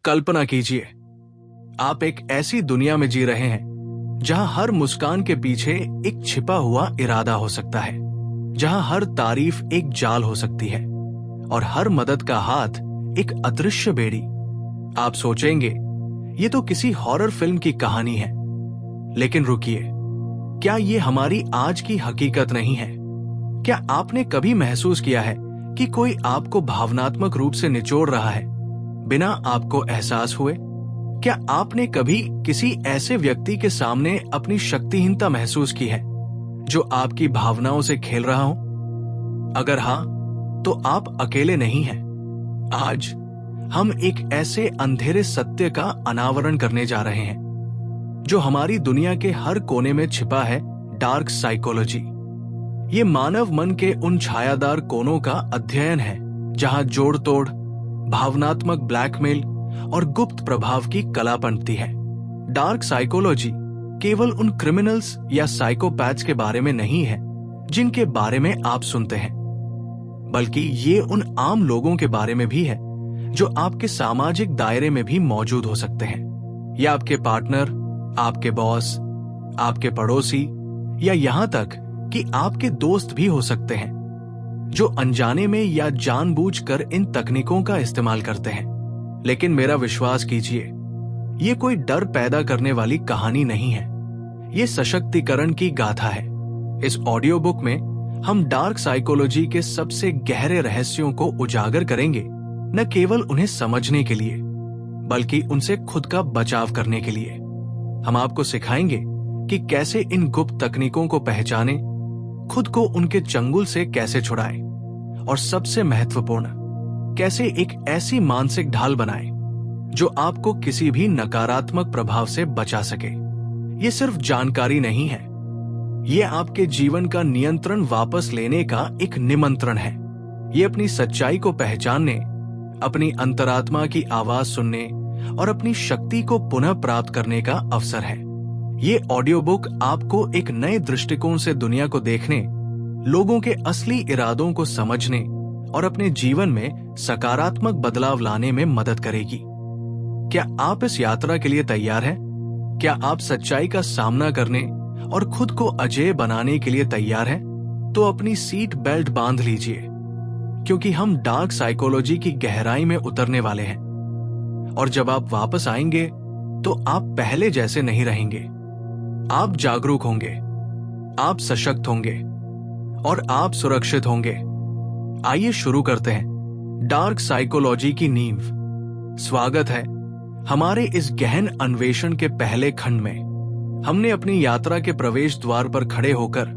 कल्पना कीजिए, आप एक ऐसी दुनिया में जी रहे हैं जहां हर मुस्कान के पीछे एक छिपा हुआ इरादा हो सकता है, जहां हर तारीफ एक जाल हो सकती है और हर मदद का हाथ एक अदृश्य बेड़ी। आप सोचेंगे, ये तो किसी हॉरर फिल्म की कहानी है। लेकिन रुकिए, क्या ये हमारी आज की हकीकत नहीं है? क्या आपने कभी महसूस किया है कि कोई आपको भावनात्मक रूप से निचोड़ रहा है बिना आपको एहसास हुए? क्या आपने कभी किसी ऐसे व्यक्ति के सामने अपनी शक्तिहीनता महसूस की है जो आपकी भावनाओं से खेल रहा हो? अगर हां, तो आप अकेले नहीं हैं। आज हम एक ऐसे अंधेरे सत्य का अनावरण करने जा रहे हैं जो हमारी दुनिया के हर कोने में छिपा है, डार्क साइकोलॉजी। ये मानव मन के उन छायादार कोनों का अध्ययन है जहां जोड़ तोड़, भावनात्मक ब्लैकमेल और गुप्त प्रभाव की कला पनपती है। डार्क साइकोलॉजी केवल उन क्रिमिनल्स या साइकोपैथ्स के बारे में नहीं है जिनके बारे में आप सुनते हैं, बल्कि ये उन आम लोगों के बारे में भी है जो आपके सामाजिक दायरे में भी मौजूद हो सकते हैं। या आपके पार्टनर, आपके बॉस, आपके पड़ोसी, या यहां तक कि आपके दोस्त भी हो सकते हैं जो अनजाने में या जानबूझकर इन तकनीकों का इस्तेमाल करते हैं। लेकिन मेरा विश्वास कीजिए, ये कोई डर पैदा करने वाली कहानी नहीं है, ये सशक्तिकरण की गाथा है। इस ऑडियो बुक में हम डार्क साइकोलॉजी के सबसे गहरे रहस्यों को उजागर करेंगे, न केवल उन्हें समझने के लिए बल्कि उनसे खुद का बचाव करने के लिए। हम आपको सिखाएंगे कि कैसे इन गुप्त तकनीकों को पहचानें, खुद को उनके चंगुल से कैसे छुड़ाएं और सबसे महत्वपूर्ण, कैसे एक ऐसी मानसिक ढाल बनाएं जो आपको किसी भी नकारात्मक प्रभाव से बचा सके। ये सिर्फ जानकारी नहीं है, ये आपके जीवन का नियंत्रण वापस लेने का एक निमंत्रण है। ये अपनी सच्चाई को पहचानने, अपनी अंतरात्मा की आवाज सुनने और अपनी शक्ति को पुनः प्राप्त करने का अवसर है। ये ऑडियो बुक आपको एक नए दृष्टिकोण से दुनिया को देखने, लोगों के असली इरादों को समझने और अपने जीवन में सकारात्मक बदलाव लाने में मदद करेगी। क्या आप इस यात्रा के लिए तैयार हैं? क्या आप सच्चाई का सामना करने और खुद को अजेय बनाने के लिए तैयार हैं? तो अपनी सीट बेल्ट बांध लीजिए, क्योंकि हम डार्क साइकोलॉजी की गहराई में उतरने वाले हैं। और जब आप वापस आएंगे तो आप पहले जैसे नहीं रहेंगे। आप जागरूक होंगे, आप सशक्त होंगे और आप सुरक्षित होंगे। आइए शुरू करते हैं डार्क साइकोलॉजी की नींव। स्वागत है हमारे इस गहन अन्वेषण के पहले खंड में। हमने अपनी यात्रा के प्रवेश द्वार पर खड़े होकर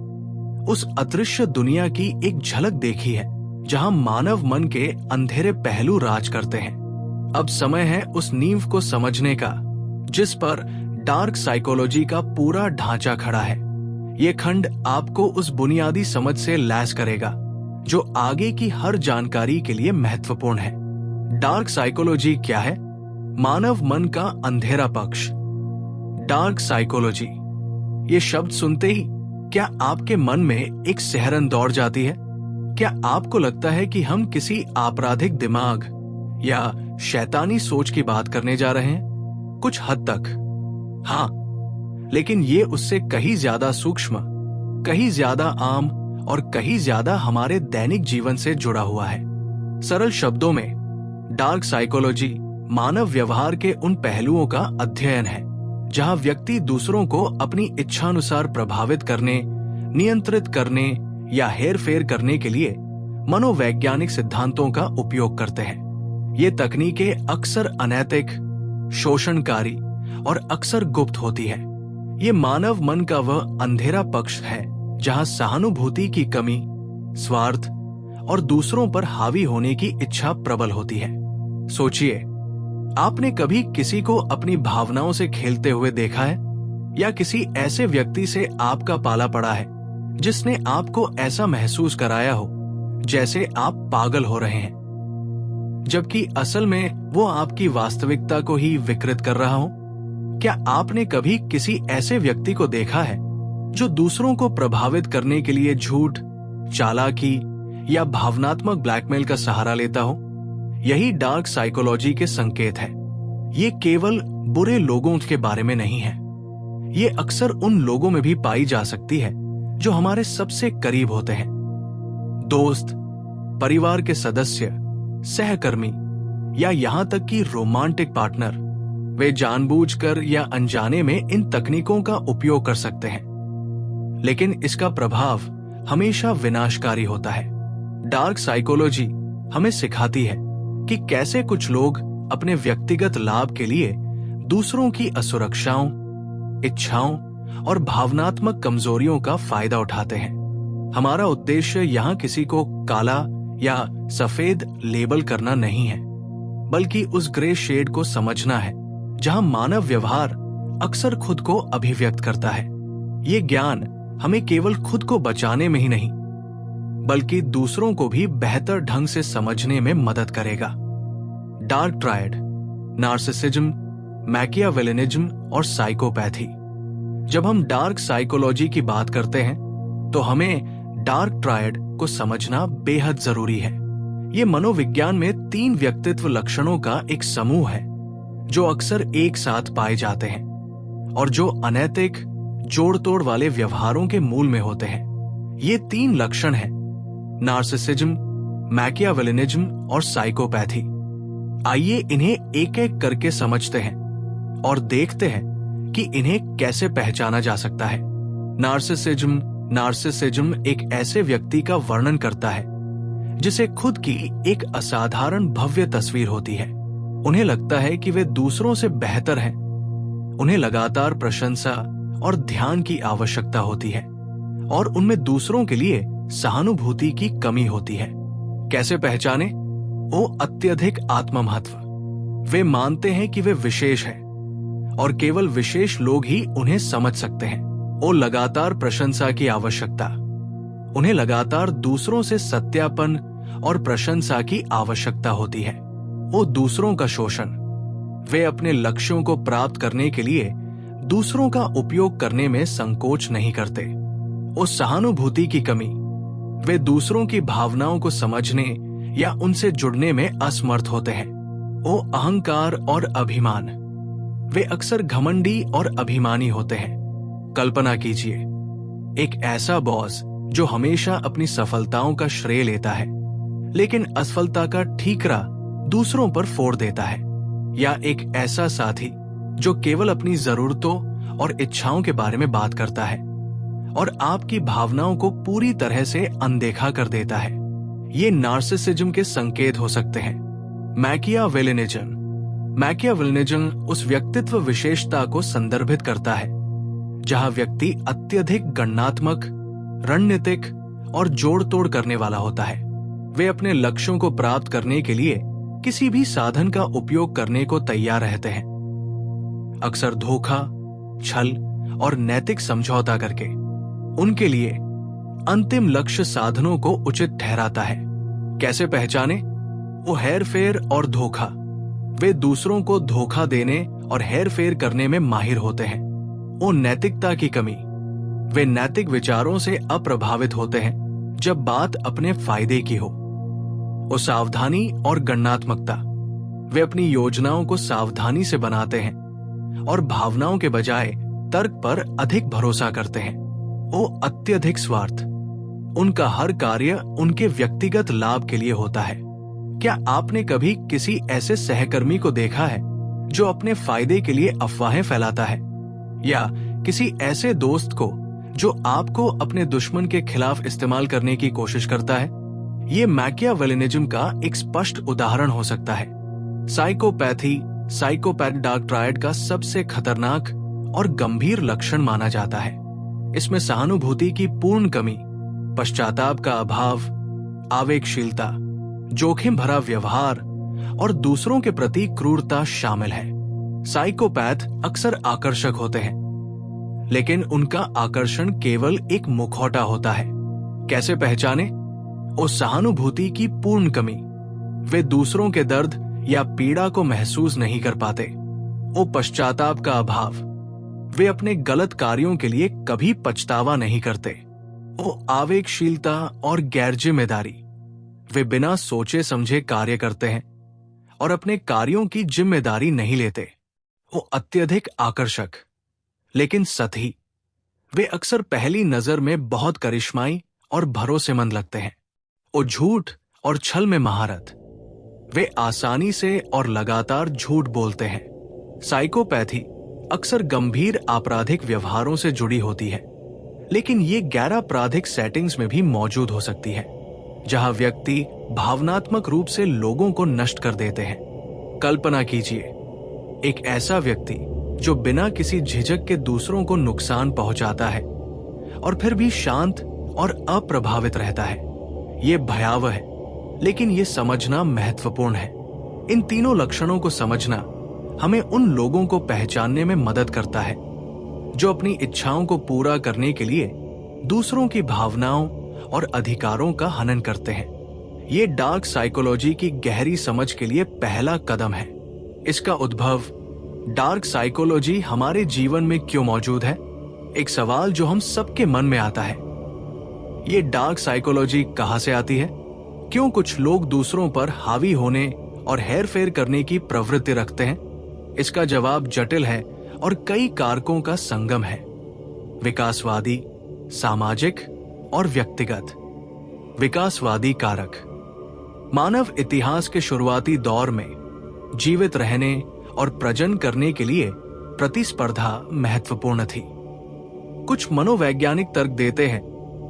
उस अदृश्य दुनिया की एक झलक देखी है जहां मानव मन के अंधेरे पहलू राज करते हैं। अब समय है उस नींव को समझने का जिस पर डार्क साइकोलॉजी का पूरा ढांचा खड़ा है। ये खंड आपको उस बुनियादी समझ से लैस करेगा जो आगे की हर जानकारी के लिए महत्वपूर्ण है। डार्क साइकोलॉजी क्या है? मानव मन का अंधेरा पक्ष। डार्क साइकोलॉजी, ये शब्द सुनते ही क्या आपके मन में एक सिहरन दौड़ जाती है? क्या आपको लगता है कि हम किसी आपराधिक दिमाग या शैतानी सोच की बात करने जा रहे हैं? कुछ हद तक हाँ, लेकिन ये उससे कहीं ज्यादा सूक्ष्म, कहीं ज्यादा आम और कहीं ज्यादा हमारे दैनिक जीवन से जुड़ा हुआ है। सरल शब्दों में, डार्क साइकोलॉजी मानव व्यवहार के उन पहलुओं का अध्ययन है जहां व्यक्ति दूसरों को अपनी इच्छानुसार प्रभावित करने, नियंत्रित करने या हेरफेर करने के लिए मनोवैज्ञानिक सिद्धांतों का उपयोग करते हैं। ये तकनीकें अक्सर अनैतिक, शोषणकारी और अक्सर गुप्त होती है। ये मानव मन का वह अंधेरा पक्ष है जहां सहानुभूति की कमी, स्वार्थ और दूसरों पर हावी होने की इच्छा प्रबल होती है। सोचिए, आपने कभी किसी को अपनी भावनाओं से खेलते हुए देखा है? या किसी ऐसे व्यक्ति से आपका पाला पड़ा है जिसने आपको ऐसा महसूस कराया हो जैसे आप पागल हो रहे हैं, जबकि असल में वो आपकी वास्तविकता को ही विकृत कर रहा हो? क्या आपने कभी किसी ऐसे व्यक्ति को देखा है जो दूसरों को प्रभावित करने के लिए झूठ, चालाकी या भावनात्मक ब्लैकमेल का सहारा लेता हो? यही डार्क साइकोलॉजी के संकेत है। ये केवल बुरे लोगों के बारे में नहीं है। ये अक्सर उन लोगों में भी पाई जा सकती है जो हमारे सबसे करीब होते हैं। दोस्त, परिवार के सदस्य, सहकर्मी या यहां तक कि रोमांटिक पार्टनर, वे जानबूझकर या अनजाने में इन तकनीकों का उपयोग कर सकते हैं, लेकिन इसका प्रभाव हमेशा विनाशकारी होता है। डार्क साइकोलॉजी हमें सिखाती है कि कैसे कुछ लोग अपने व्यक्तिगत लाभ के लिए दूसरों की असुरक्षाओं, इच्छाओं और भावनात्मक कमजोरियों का फायदा उठाते हैं। हमारा उद्देश्य यहां किसी को काला या सफेद लेबल करना नहीं है, बल्कि उस ग्रे शेड को समझना है जहां मानव व्यवहार अक्सर खुद को अभिव्यक्त करता है। ये ज्ञान हमें केवल खुद को बचाने में ही नहीं, बल्कि दूसरों को भी बेहतर ढंग से समझने में मदद करेगा। डार्क ट्रायड, नार्सिसिज्म, मैकियावेलिनिज्म और साइकोपैथी। जब हम डार्क साइकोलॉजी की बात करते हैं तो हमें डार्क ट्रायड को समझना बेहद जरूरी है। ये मनोविज्ञान में 3 व्यक्तित्व लक्षणों का एक समूह है जो अक्सर एक साथ पाए जाते हैं और जो अनैतिक, जोड़ तोड़ वाले व्यवहारों के मूल में होते हैं। ये 3 लक्षण हैं: नार्सिसिज्म, मैकियावेलिनिज्म और साइकोपैथी। आइए इन्हें एक एक करके समझते हैं और देखते हैं कि इन्हें कैसे पहचाना जा सकता है। नार्सिसिज्म एक ऐसे व्यक्ति का वर्णन करता है जिसे खुद की एक असाधारण भव्य तस्वीर होती है। उन्हें लगता है कि वे दूसरों से बेहतर हैं। उन्हें लगातार प्रशंसा और ध्यान की आवश्यकता होती है और उनमें दूसरों के लिए सहानुभूति की कमी होती है। कैसे पहचाने? वो अत्यधिक आत्ममहत्व। वे मानते हैं कि वे विशेष हैं और केवल विशेष लोग ही उन्हें समझ सकते हैं। वो लगातार प्रशंसा की आवश्यकता। उन्हें लगातार दूसरों से सत्यापन और प्रशंसा की आवश्यकता होती है। वो दूसरों का शोषण। वे अपने लक्ष्यों को प्राप्त करने के लिए दूसरों का उपयोग करने में संकोच नहीं करते। वो सहानुभूति की कमी। वे दूसरों की भावनाओं को समझने या उनसे जुड़ने में असमर्थ होते हैं। वो अहंकार और अभिमान। वे अक्सर घमंडी और अभिमानी होते हैं। कल्पना कीजिए, एक ऐसा बॉस जो हमेशा अपनी सफलताओं का श्रेय लेता है लेकिन असफलता का ठीकरा दूसरों पर फोड़ देता है, या एक ऐसा साथी जो केवल अपनी जरूरतों और इच्छाओं के बारे में बात करता है और आपकी भावनाओं को पूरी तरह से अनदेखा कर देता है। ये नार्सिसिज्म के संकेत हो सकते हैं। मैकियावेलिनिज्म उस व्यक्तित्व विशेषता को संदर्भित करता है जहां व्यक्ति अत्यधिक गणनात्मक, रणनीतिक और जोड़ तोड़ करने वाला होता है। वे अपने लक्ष्यों को प्राप्त करने के लिए किसी भी साधन का उपयोग करने को तैयार रहते हैं, अक्सर धोखा, छल और नैतिक समझौता करके। उनके लिए अंतिम लक्ष्य साधनों को उचित ठहराता है। कैसे पहचाने? वो हेरफेर और धोखा। वे दूसरों को धोखा देने और हेरफेर करने में माहिर होते हैं। वो नैतिकता की कमी। वे नैतिक विचारों से अप्रभावित होते हैं जब बात अपने फायदे की हो। वो सावधानी और गणनात्मकता। वे अपनी योजनाओं को सावधानी से बनाते हैं और भावनाओं के बजाय तर्क पर अधिक भरोसा करते हैं। वो अत्यधिक स्वार्थ। उनका हर कार्य उनके व्यक्तिगत लाभ के लिए होता है। क्या आपने कभी किसी ऐसे सहकर्मी को देखा है जो अपने फायदे के लिए अफवाहें फैलाता है, या किसी ऐसे दोस्त को जो आपको अपने दुश्मन के खिलाफ इस्तेमाल करने की कोशिश करता है? ये मैकियावेलिनिज्म का एक स्पष्ट उदाहरण हो सकता है। साइकोपैथ डार्क ट्रायड का सबसे खतरनाक और गंभीर लक्षण माना जाता है। इसमें सहानुभूति की पूर्ण कमी, पश्चाताप का अभाव, आवेगशीलता, जोखिम भरा व्यवहार और दूसरों के प्रति क्रूरता शामिल है। साइकोपैथ अक्सर आकर्षक होते हैं, लेकिन उनका आकर्षण केवल एक मुखौटा होता है। कैसे पहचाने? वो सहानुभूति की पूर्ण कमी। वे दूसरों के दर्द या पीड़ा को महसूस नहीं कर पाते। वो पश्चाताप का अभाव। वे अपने गलत कार्यों के लिए कभी पछतावा नहीं करते। वो आवेगशीलता और गैर जिम्मेदारी। वे बिना सोचे समझे कार्य करते हैं और अपने कार्यों की जिम्मेदारी नहीं लेते। वो अत्यधिक आकर्षक लेकिन सतही। वे अक्सर पहली नजर में बहुत करिश्माई और भरोसेमंद लगते हैं। वो झूठ और छल में महारत। वे आसानी से और लगातार झूठ बोलते हैं। साइकोपैथी अक्सर गंभीर आपराधिक व्यवहारों से जुड़ी होती है, लेकिन ये गैर आपराधिक सेटिंग्स में भी मौजूद हो सकती है, जहां व्यक्ति भावनात्मक रूप से लोगों को नष्ट कर देते हैं। कल्पना कीजिए, एक ऐसा व्यक्ति जो बिना किसी झिझक के दूसरों को नुकसान पहुंचाता है और फिर भी शांत और अप्रभावित रहता है। ये भयावह है, लेकिन ये समझना महत्वपूर्ण है। इन तीनों लक्षणों को समझना हमें उन लोगों को पहचानने में मदद करता है जो अपनी इच्छाओं को पूरा करने के लिए दूसरों की भावनाओं और अधिकारों का हनन करते हैं। ये डार्क साइकोलॉजी की गहरी समझ के लिए पहला कदम है। इसका उद्भव, डार्क साइकोलॉजी हमारे जीवन में क्यों मौजूद है, एक सवाल जो हम सबके मन में आता है। ये डार्क साइकोलॉजी कहां से आती है? क्यों कुछ लोग दूसरों पर हावी होने और हेरफेर करने की प्रवृत्ति रखते हैं? इसका जवाब जटिल है और कई कारकों का संगम है। विकासवादी, सामाजिक और व्यक्तिगत। विकासवादी कारक। मानव इतिहास के शुरुआती दौर में जीवित रहने और प्रजनन करने के लिए प्रतिस्पर्धा महत्वपूर्ण थी। कुछ मनोवैज्ञानिक तर्क देते हैं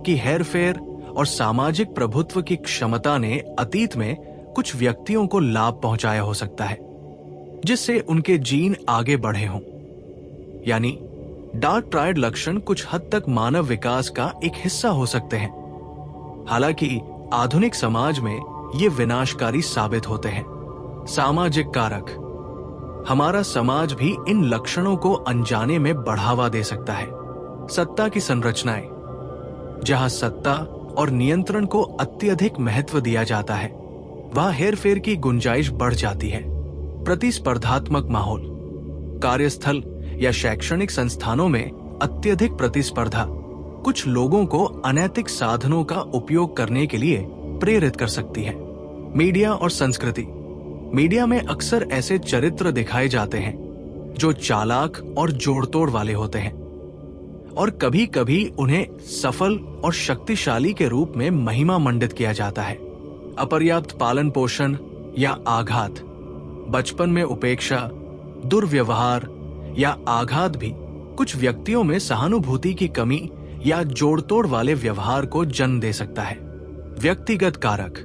कि हेरफेर और सामाजिक प्रभुत्व की क्षमता ने अतीत में कुछ व्यक्तियों को लाभ पहुंचाया हो सकता है, जिससे उनके जीन आगे बढ़े हों। यानी डार्क ट्रायड लक्षण कुछ हद तक मानव विकास का एक हिस्सा हो सकते हैं। हालांकि आधुनिक समाज में ये विनाशकारी साबित होते हैं। सामाजिक कारक। हमारा समाज भी इन लक्षणों को अनजाने में बढ़ावा दे सकता है। सत्ता की संरचनाएं। जहां सत्ता और नियंत्रण को अत्यधिक महत्व दिया जाता है, वहां हेरफेर की गुंजाइश बढ़ जाती है। प्रतिस्पर्धात्मक माहौल। कार्यस्थल या शैक्षणिक संस्थानों में अत्यधिक प्रतिस्पर्धा कुछ लोगों को अनैतिक साधनों का उपयोग करने के लिए प्रेरित कर सकती है। मीडिया और संस्कृति। मीडिया में अक्सर ऐसे चरित्र दिखाए जाते हैं जो चालाक और जोड़तोड़ वाले होते हैं, और कभी कभी उन्हें सफल और शक्तिशाली के रूप में महिमा मंडित किया जाता है। अपर्याप्त पालन पोषण या आघात। बचपन में उपेक्षा, दुर्व्यवहार या आघात भी कुछ व्यक्तियों में सहानुभूति की कमी या जोड़तोड़ वाले व्यवहार को जन्म दे सकता है। व्यक्तिगत कारक।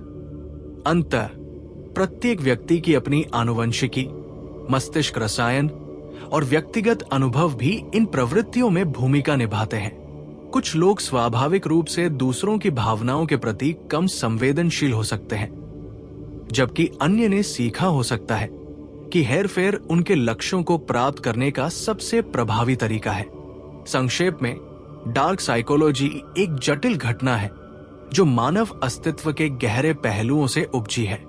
अंतः प्रत्येक व्यक्ति की अपनी आनुवंशिकी, मस्तिष्क रसायन और व्यक्तिगत अनुभव भी इन प्रवृत्तियों में भूमिका निभाते हैं। कुछ लोग स्वाभाविक रूप से दूसरों की भावनाओं के प्रति कम संवेदनशील हो सकते हैं, जबकि अन्य ने सीखा हो सकता है कि हेरफेर उनके लक्ष्यों को प्राप्त करने का सबसे प्रभावी तरीका है। संक्षेप में, डार्क साइकोलॉजी एक जटिल घटना है जो मानव अस्तित्व के गहरे पहलुओं से उपजी है।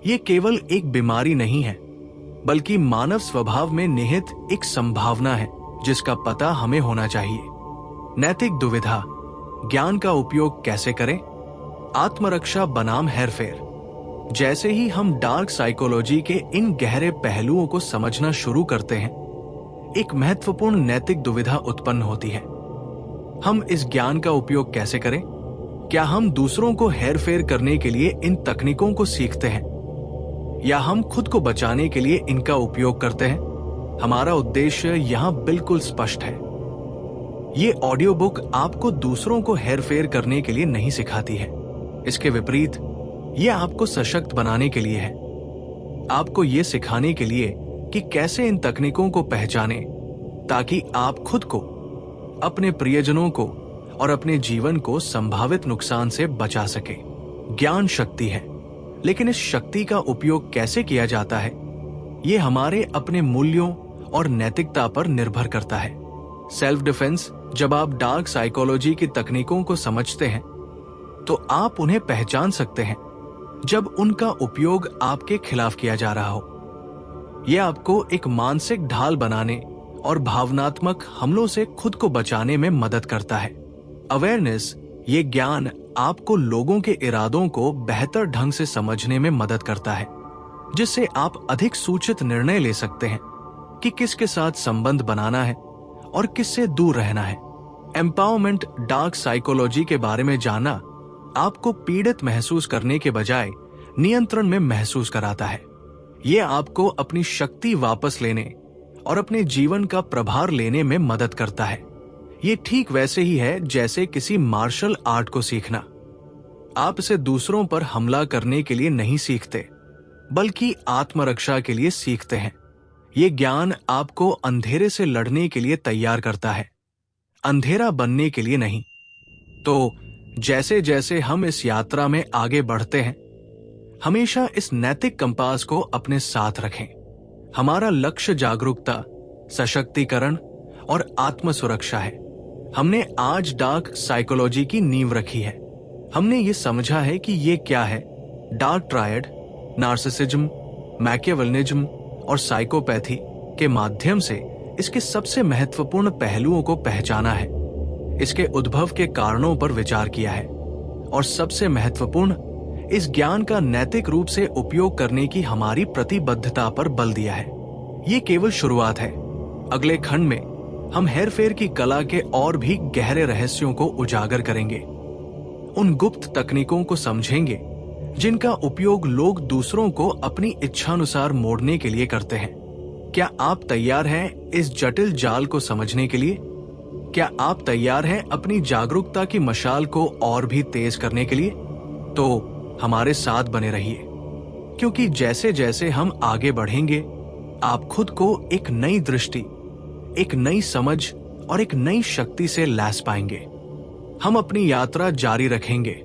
ये केवल एक बीमारी नहीं है, बल्कि मानव स्वभाव में निहित एक संभावना है जिसका पता हमें होना चाहिए। नैतिक दुविधा। ज्ञान का उपयोग कैसे करें? आत्मरक्षा बनाम हेरफेर। जैसे ही हम डार्क साइकोलॉजी के इन गहरे पहलुओं को समझना शुरू करते हैं, एक महत्वपूर्ण नैतिक दुविधा उत्पन्न होती है। हम इस ज्ञान का उपयोग कैसे करें? क्या हम दूसरों को हेरफेर करने के लिए इन तकनीकों को सीखते हैं, या हम खुद को बचाने के लिए इनका उपयोग करते हैं? हमारा उद्देश्य यहां बिल्कुल स्पष्ट है। ये ऑडियो बुक आपको दूसरों को हेरफेर करने के लिए नहीं सिखाती है। इसके विपरीत, यह आपको सशक्त बनाने के लिए है। आपको ये सिखाने के लिए कि कैसे इन तकनीकों को पहचानें, ताकि आप खुद को, अपने प्रियजनों को और अपने जीवन को संभावित नुकसान से बचा सके। ज्ञान शक्ति है, लेकिन इस शक्ति का उपयोग कैसे किया जाता है, ये हमारे अपने मूल्यों और नैतिकता पर निर्भर करता है। Self defence. जब आप डार्क साइकोलॉजी की तकनीकों को समझते हैं, तो आप उन्हें पहचान सकते हैं जब उनका उपयोग आपके खिलाफ किया जा रहा हो। यह आपको एक मानसिक ढाल बनाने और भावनात्मक हमलों से खुद को बचाने में मदद करता है। अवेयरनेस। ये ज्ञान आपको लोगों के इरादों को बेहतर ढंग से समझने में मदद करता है। जिससे आप अधिक सूचित निर्णय ले सकते हैं कि किसके साथ संबंध बनाना है और किससे दूर रहना है। एम्पावरमेंट डार्क साइकोलॉजी के बारे में जानना आपको पीड़ित महसूस करने के बजाय नियंत्रण में महसूस कराता है। यह आपको अपनी शक्ति वापस लेने और अपने जीवन का प्रभार लेने में मदद करता है। ये ठीक वैसे ही है जैसे किसी मार्शल आर्ट को सीखना। आप इसे दूसरों पर हमला करने के लिए नहीं सीखते, बल्कि आत्मरक्षा के लिए सीखते हैं। ये ज्ञान आपको अंधेरे से लड़ने के लिए तैयार करता है, अंधेरा बनने के लिए नहीं। तो जैसे जैसे हम इस यात्रा में आगे बढ़ते हैं, हमेशा इस नैतिक कंपास को अपने साथ रखें। हमारा लक्ष्य जागरूकता, सशक्तिकरण और आत्म सुरक्षा है। हमने आज डार्क साइकोलॉजी की नींव रखी है। हमने ये समझा है कि ये क्या है। डार्क ट्रायड, नार्सिसिज्म, मैकियावेलिज्म और साइकोपैथी के माध्यम से इसके सबसे महत्वपूर्ण पहलुओं को पहचाना है, इसके उद्भव के कारणों पर विचार किया है और सबसे महत्वपूर्ण, इस ज्ञान का नैतिक रूप से उपयोग करने की हमारी प्रतिबद्धता पर बल दिया है। ये केवल शुरुआत है। अगले खंड में हम हेरफेर की कला के और भी गहरे रहस्यों को उजागर करेंगे, उन गुप्त तकनीकों को समझेंगे जिनका उपयोग लोग दूसरों को अपनी इच्छानुसार मोड़ने के लिए करते हैं। क्या आप तैयार हैं इस जटिल जाल को समझने के लिए? क्या आप तैयार हैं अपनी जागरूकता की मशाल को और भी तेज करने के लिए? तो हमारे साथ बने रहिए, क्योंकि जैसे जैसे हम आगे बढ़ेंगे, आप खुद को एक नई दृष्टि, एक नई समझ और एक नई शक्ति से लैस पाएंगे। हम अपनी यात्रा जारी रखेंगे,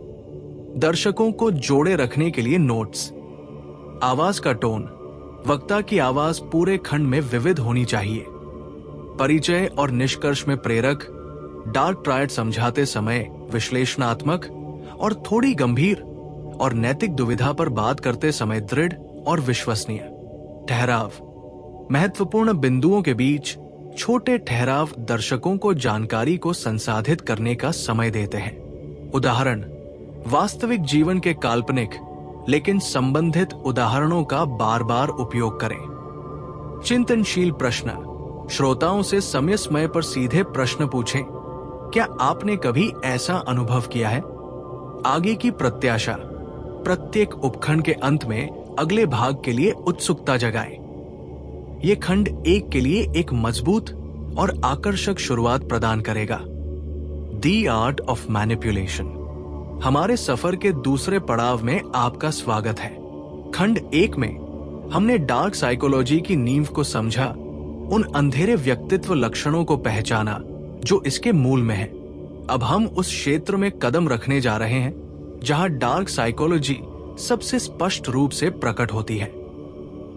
दर्शकों को जोड़े रखने के लिए नोट्स, आवाज का टोन, वक्ता की आवाज पूरे खंड में विविध होनी चाहिए। परिचय और निष्कर्ष में प्रेरक, डार्क ट्रायड समझाते समय विश्लेषणात्मक और थोड़ी गंभीर, और नैतिक दुविधा पर बात करते समय दृढ़ और विश्वसनीय। ठहराव, महत्वपूर्ण बिंदुओं के बीच छोटे ठहराव दर्शकों को जानकारी को संसाधित करने का समय देते हैं। उदाहरण, वास्तविक जीवन के काल्पनिक लेकिन संबंधित उदाहरणों का बार बार उपयोग करें। चिंतनशील प्रश्न, श्रोताओं से समय समय पर सीधे प्रश्न पूछें। क्या आपने कभी ऐसा अनुभव किया है? आगे की प्रत्याशा, प्रत्येक उपखंड के अंत में अगले भाग के लिए उत्सुकता जगाएं। ये खंड 1 के लिए एक मजबूत और आकर्षक शुरुआत प्रदान करेगा। The art of manipulation. हमारे सफर के दूसरे पड़ाव में आपका स्वागत है। खंड 1 में हमने डार्क साइकोलॉजी की नींव को समझा, उन अंधेरे व्यक्तित्व लक्षणों को पहचाना जो इसके मूल में है। अब हम उस क्षेत्र में कदम रखने जा रहे हैं जहां डार्क साइकोलॉजी सबसे स्पष्ट रूप से प्रकट होती है।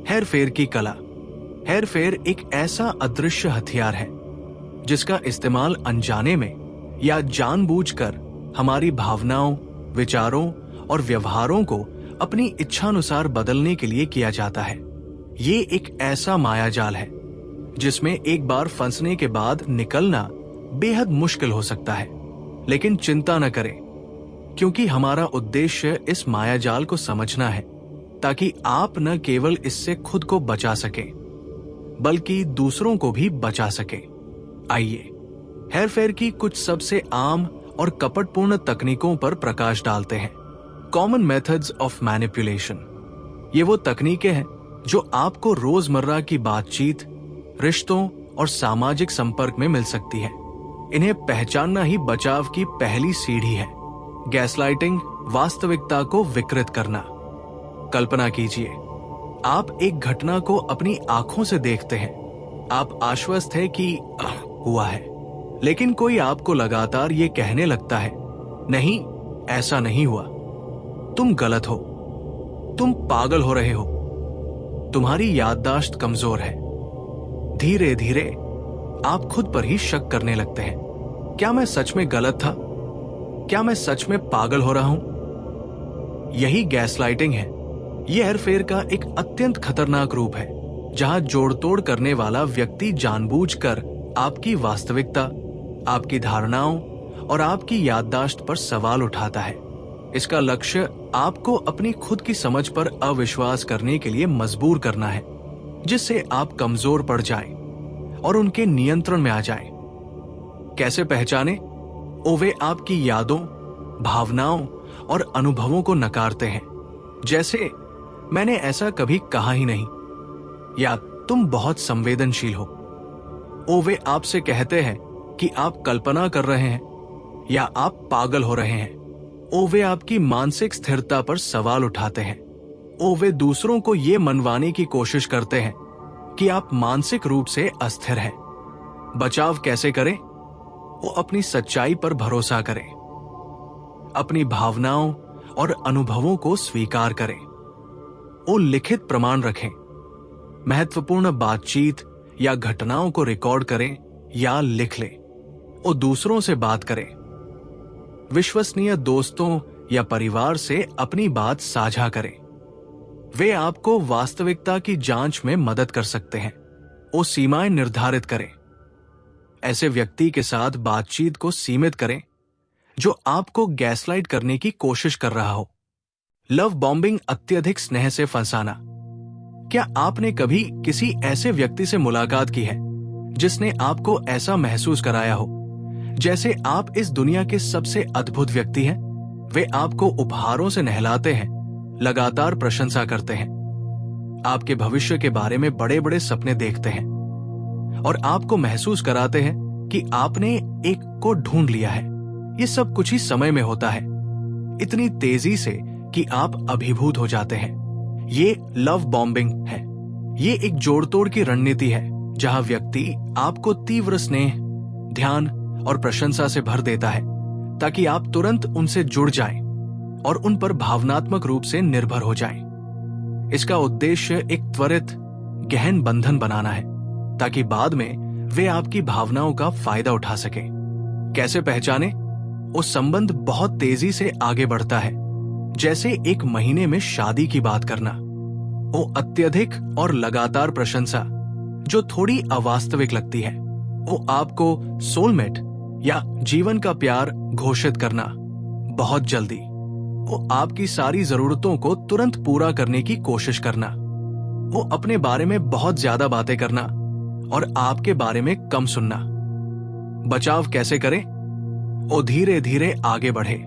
हेरफेर की कला। हेरफेर एक ऐसा अदृश्य हथियार है जिसका इस्तेमाल अनजाने में या जानबूझकर हमारी भावनाओं, विचारों और व्यवहारों को अपनी इच्छानुसार बदलने के लिए किया जाता है। ये एक ऐसा मायाजाल है जिसमें एक बार फंसने के बाद निकलना बेहद मुश्किल हो सकता है। लेकिन चिंता न करें, क्योंकि हमारा उद्देश्य इस मायाजाल को समझना है ताकि आप न केवल इससे खुद को बचा सकें, बल्कि दूसरों को भी बचा सकें। आइए हेरफेर की कुछ सबसे आम और कपटपूर्ण तकनीकों पर प्रकाश डालते हैं। Common methods of manipulation. ये वो तकनीकें हैं जो आपको रोजमर्रा की बातचीत, रिश्तों और सामाजिक संपर्क में मिल सकती है। इन्हें पहचानना ही बचाव की पहली सीढ़ी है। गैसलाइटिंग, वास्तविकता को विकृत करना। कल्पना कीजिए, आप एक घटना को अपनी आंखों से देखते हैं। आप आश्वस्त हैं कि हुआ है, लेकिन कोई आपको लगातार ये कहने लगता है, नहीं, ऐसा नहीं हुआ, तुम गलत हो, तुम पागल हो रहे हो, तुम्हारी याददाश्त कमजोर है। धीरे धीरे आप खुद पर ही शक करने लगते हैं। क्या मैं सच में गलत था? क्या मैं सच में पागल हो रहा हूं? यही गैसलाइटिंग है। यह हेरफेर का एक अत्यंत खतरनाक रूप है, जहां जोड़तोड़ करने वाला व्यक्ति जानबूझकर आपकी वास्तविकता, आपकी धारणाओं और आपकी याददाश्त पर सवाल उठाता है। इसका लक्ष्य आपको अपनी खुद की समझ पर अविश्वास करने के लिए मजबूर करना है, जिससे आप कमजोर पड़ जाएं और उनके नियंत्रण में आ जाएं। कैसे पहचाने? वे आपकी यादों, भावनाओं और अनुभवों को नकारते हैं, जैसे मैंने ऐसा कभी कहा ही नहीं, या तुम बहुत संवेदनशील हो। वे आपसे कहते हैं कि आप कल्पना कर रहे हैं या आप पागल हो रहे हैं। वे आपकी मानसिक स्थिरता पर सवाल उठाते हैं। वे दूसरों को ये मनवाने की कोशिश करते हैं कि आप मानसिक रूप से अस्थिर हैं। बचाव कैसे करें? अपनी सच्चाई पर भरोसा करें, अपनी भावनाओं और अनुभवों को स्वीकार करें, लिखित प्रमाण रखें, महत्वपूर्ण बातचीत या घटनाओं को रिकॉर्ड करें या लिख लें, दूसरों से बात करें, विश्वसनीय दोस्तों या परिवार से अपनी बात साझा करें। वे आपको वास्तविकता की जांच में मदद कर सकते हैं। सीमाएं निर्धारित करें। ऐसे व्यक्ति के साथ बातचीत को सीमित करें जो आपको गैसलाइट करने की कोशिश कर रहा हो। लव बॉम्बिंग, अत्यधिक स्नेह से फंसाना। क्या आपने कभी किसी ऐसे व्यक्ति से मुलाकात की है जिसने आपको ऐसा महसूस कराया हो जैसे आप इस दुनिया के सबसे अद्भुत व्यक्ति हैं? वे आपको उपहारों से नहलाते हैं, लगातार प्रशंसा करते हैं, आपके भविष्य के बारे में बड़े बड़े सपने देखते हैं और आपको महसूस कराते हैं कि आपने एक को ढूंढ लिया है। ये सब कुछ ही समय में होता है, इतनी तेजी से कि आप अभिभूत हो जाते हैं। ये लव बॉम्बिंग है। ये एक जोड़तोड़ की रणनीति है जहां व्यक्ति आपको तीव्र स्नेह, ध्यान और प्रशंसा से भर देता है ताकि आप तुरंत उनसे जुड़ जाएं और उन पर भावनात्मक रूप से निर्भर हो जाएं। इसका उद्देश्य एक त्वरित, गहन बंधन बनाना है ताकि बाद में वे आपकी भावनाओं का फायदा उठा सकें। कैसे पहचाने? संबंध बहुत तेजी से आगे बढ़ता है, जैसे एक महीने में शादी की बात करना। अत्यधिक और लगातार प्रशंसा जो थोड़ी अवास्तविक लगती है। आपको सोलमेट या जीवन का प्यार घोषित करना बहुत जल्दी। आपकी सारी जरूरतों को तुरंत पूरा करने की कोशिश करना। अपने बारे में बहुत ज्यादा बातें करना और आपके बारे में कम सुनना। बचाव कैसे करें? धीरे धीरे आगे बढ़े,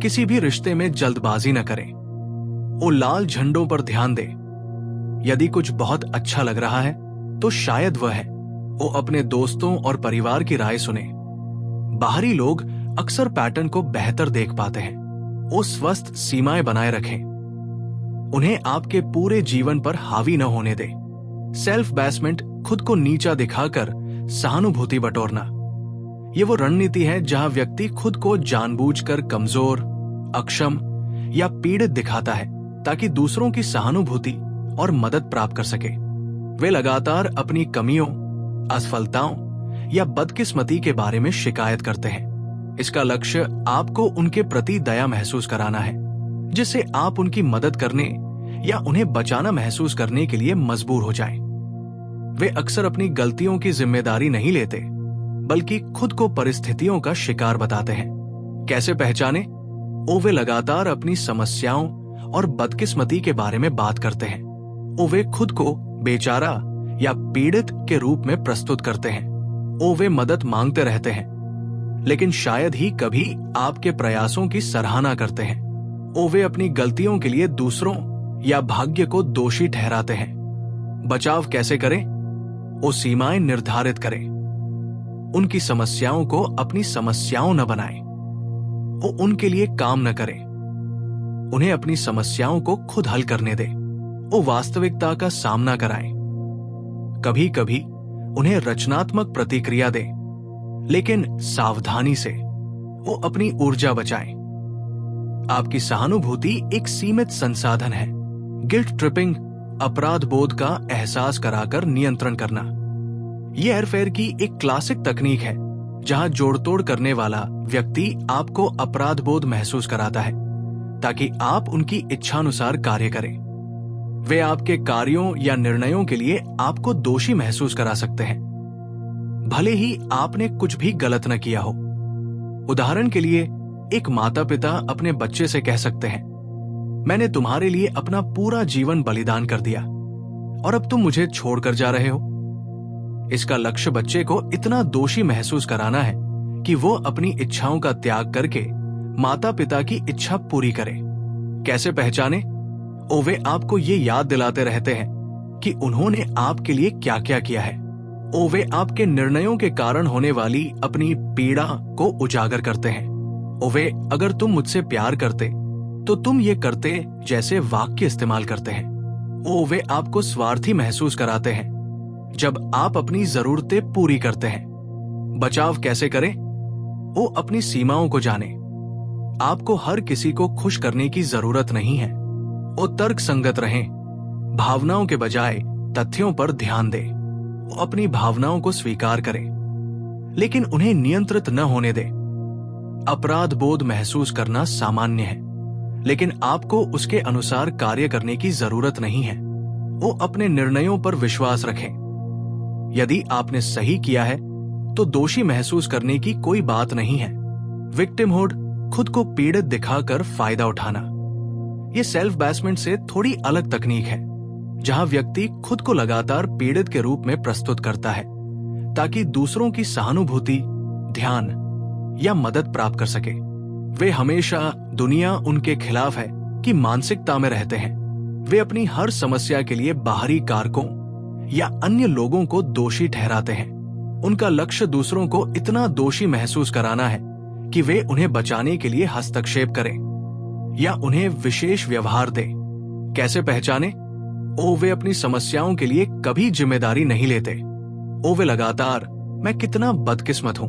किसी भी रिश्ते में जल्दबाजी न करें। लाल झंडों पर ध्यान दें। यदि कुछ बहुत अच्छा लग रहा है तो शायद वह है। अपने दोस्तों और परिवार की राय सुने। बाहरी लोग अक्सर पैटर्न को बेहतर देख पाते हैं। स्वस्थ सीमाएं बनाए रखें। उन्हें आपके पूरे जीवन पर हावी न होने दें। सेल्फ बेसमेंट, खुद को नीचा दिखाकर सहानुभूति बटोरना। ये वो रणनीति है जहां व्यक्ति खुद को जानबूझकर कमजोर, अक्षम या पीड़ित दिखाता है ताकि दूसरों की सहानुभूति और मदद प्राप्त कर सके। वे लगातार अपनी कमियों, असफलताओं या बदकिस्मती के बारे में शिकायत करते हैं। इसका लक्ष्य आपको उनके प्रति दया महसूस कराना है, जिससे आप उनकी मदद करने या उन्हें बचाना महसूस करने के लिए मजबूर हो जाएं। वे अक्सर अपनी गलतियों की जिम्मेदारी नहीं लेते, बल्कि खुद को परिस्थितियों का शिकार बताते हैं। कैसे पहचाने? वे लगातार अपनी समस्याओं और बदकिस्मती के बारे में बात करते हैं। वे खुद को बेचारा या पीड़ित के रूप में प्रस्तुत करते हैं। वे मदद मांगते रहते हैं, लेकिन शायद ही कभी आपके प्रयासों की सराहना करते हैं। वे अपनी गलतियों के लिए दूसरों या भाग्य को दोषी ठहराते हैं। बचाव कैसे करें? सीमाएं निर्धारित करें। उनकी समस्याओं को अपनी समस्याओं न बनाएं। उनके लिए काम न करें। उन्हें अपनी समस्याओं को खुद हल करने दें। वास्तविकता का सामना कराएं। कभी कभी उन्हें रचनात्मक प्रतिक्रिया दें, लेकिन सावधानी से। अपनी ऊर्जा बचाएं। आपकी सहानुभूति एक सीमित संसाधन है। गिल्ट ट्रिपिंग, अपराध बोध का एहसास कराकर नियंत्रण करना, यह हेरफेर की एक क्लासिक तकनीक है जहां जोड़तोड़ करने वाला व्यक्ति आपको अपराध बोध महसूस कराता है ताकि आप उनकी इच्छानुसार कार्य करें। वे आपके कार्यों या निर्णयों के लिए आपको दोषी महसूस करा सकते हैं, भले ही आपने कुछ भी गलत न किया हो। उदाहरण के लिए, एक माता पिता अपने बच्चे से कह सकते हैं, मैंने तुम्हारे लिए अपना पूरा जीवन बलिदान कर दिया और अब तुम मुझे छोड़कर जा रहे हो। इसका लक्ष्य बच्चे को इतना दोषी महसूस कराना है कि वो अपनी इच्छाओं का त्याग करके माता पिता की इच्छा पूरी करे। कैसे पहचाने? वे आपको ये याद दिलाते रहते हैं कि उन्होंने आपके लिए क्या क्या किया है। वे आपके निर्णयों के कारण होने वाली अपनी पीड़ा को उजागर करते हैं। वे अगर तुम मुझसे प्यार करते तो तुम ये करते जैसे वाक्य इस्तेमाल करते हैं। वे आपको स्वार्थी महसूस कराते हैं जब आप अपनी जरूरतें पूरी करते हैं। बचाव कैसे करें? वो अपनी सीमाओं को जाने। आपको हर किसी को खुश करने की जरूरत नहीं है। वो तर्क संगत रहें, भावनाओं के बजाय तथ्यों पर ध्यान दें। वो अपनी भावनाओं को स्वीकार करें लेकिन उन्हें नियंत्रित न होने दें। अपराध बोध महसूस करना सामान्य है लेकिन आपको उसके अनुसार कार्य करने की जरूरत नहीं है। वो अपने निर्णयों पर विश्वास रखें। यदि आपने सही किया है तो दोषी महसूस करने की कोई बात नहीं है। विक्टिमहुड, खुद को पीड़ित दिखाकर फायदा उठाना, यह सेल्फ बैसमेंट से थोड़ी अलग तकनीक है जहां व्यक्ति खुद को लगातार पीड़ित के रूप में प्रस्तुत करता है ताकि दूसरों की सहानुभूति, ध्यान या मदद प्राप्त कर सके। वे हमेशा दुनिया उनके खिलाफ है कि मानसिकता में रहते हैं। वे अपनी हर समस्या के लिए बाहरी कारकों या अन्य लोगों को दोषी ठहराते हैं। उनका लक्ष्य दूसरों को इतना दोषी महसूस कराना है कि वे उन्हें बचाने के लिए हस्तक्षेप करें या उन्हें विशेष व्यवहार दें। कैसे पहचाने? वे अपनी समस्याओं के लिए कभी जिम्मेदारी नहीं लेते। वे लगातार मैं कितना बदकिस्मत हूं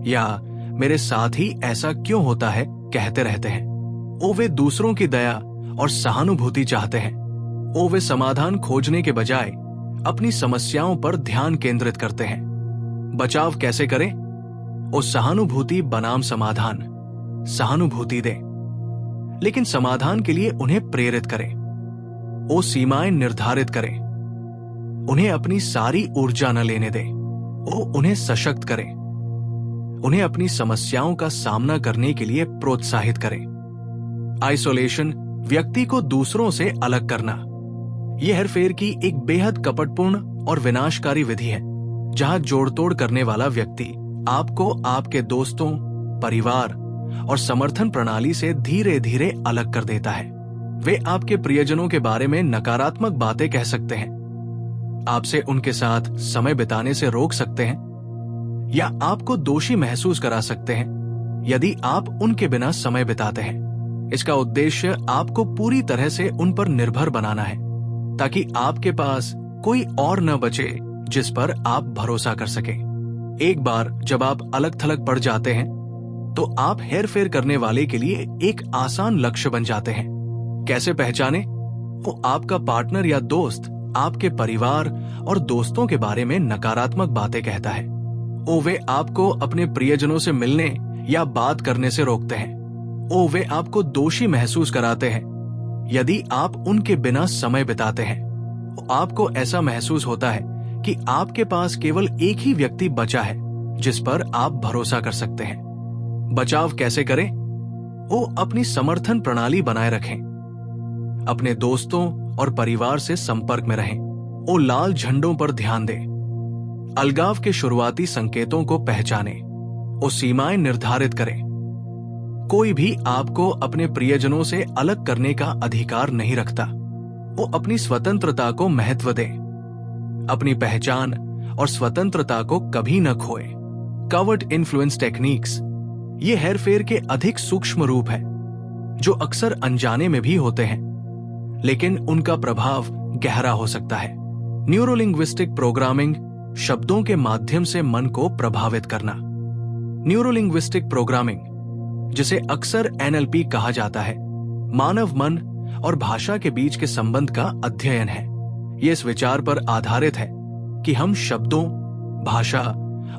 या मेरे साथ ही ऐसा क्यों होता है कहते रहते हैं। वे दूसरों की दया और सहानुभूति चाहते हैं। वे समाधान खोजने के बजाय अपनी समस्याओं पर ध्यान केंद्रित करते हैं। बचाव कैसे करें? सहानुभूति बनाम समाधान। सहानुभूति दें लेकिन समाधान के लिए उन्हें प्रेरित करें। सीमाएं निर्धारित करें। उन्हें अपनी सारी ऊर्जा न लेने दें। उन्हें सशक्त करें। उन्हें अपनी समस्याओं का सामना करने के लिए प्रोत्साहित करें। आइसोलेशन, व्यक्ति को दूसरों से अलग करना, यह हेरफेर की एक बेहद कपटपूर्ण और विनाशकारी विधि है जहां जोड़तोड़ करने वाला व्यक्ति आपको आपके दोस्तों, परिवार और समर्थन प्रणाली से धीरे धीरे अलग कर देता है। वे आपके प्रियजनों के बारे में नकारात्मक बातें कह सकते हैं, आपसे उनके साथ समय बिताने से रोक सकते हैं या आपको दोषी महसूस करा सकते हैं यदि आप उनके बिना समय बिताते हैं। इसका उद्देश्य आपको पूरी तरह से उन पर निर्भर बनाना है ताकि आपके पास कोई और न बचे जिस पर आप भरोसा कर सके। एक बार जब आप अलग थलग पड़ जाते हैं तो आप हेरफेर करने वाले के लिए एक आसान लक्ष्य बन जाते हैं। कैसे पहचाने? आपका पार्टनर या दोस्त आपके परिवार और दोस्तों के बारे में नकारात्मक बातें कहता है। वे आपको अपने प्रियजनों से मिलने या बात करने से रोकते हैं। वे आपको दोषी महसूस कराते हैं यदि आप उनके बिना समय बिताते हैं। आपको ऐसा महसूस होता है कि आपके पास केवल एक ही व्यक्ति बचा है जिस पर आप भरोसा कर सकते हैं। बचाव कैसे करें? अपनी समर्थन प्रणाली बनाए रखें। अपने दोस्तों और परिवार से संपर्क में रहें। लाल झंडों पर ध्यान दें। अलगाव के शुरुआती संकेतों को पहचानें। सीमाएं निर्धारित करें। कोई भी आपको अपने प्रियजनों से अलग करने का अधिकार नहीं रखता। अपनी स्वतंत्रता को महत्व दें। अपनी पहचान और स्वतंत्रता को कभी न खोए। कवर्ट इन्फ्लुएंस टेक्निक्स, ये हेरफेर के अधिक सूक्ष्म रूप है जो अक्सर अनजाने में भी होते हैं लेकिन उनका प्रभाव गहरा हो सकता है। न्यूरोलिंग्विस्टिक प्रोग्रामिंग, शब्दों के माध्यम से मन को प्रभावित करना। न्यूरोलिंग्विस्टिक प्रोग्रामिंग, जिसे अक्सर एनएलपी कहा जाता है, मानव मन और भाषा के बीच के संबंध का अध्ययन है। यह इस विचार पर आधारित है कि हम शब्दों, भाषा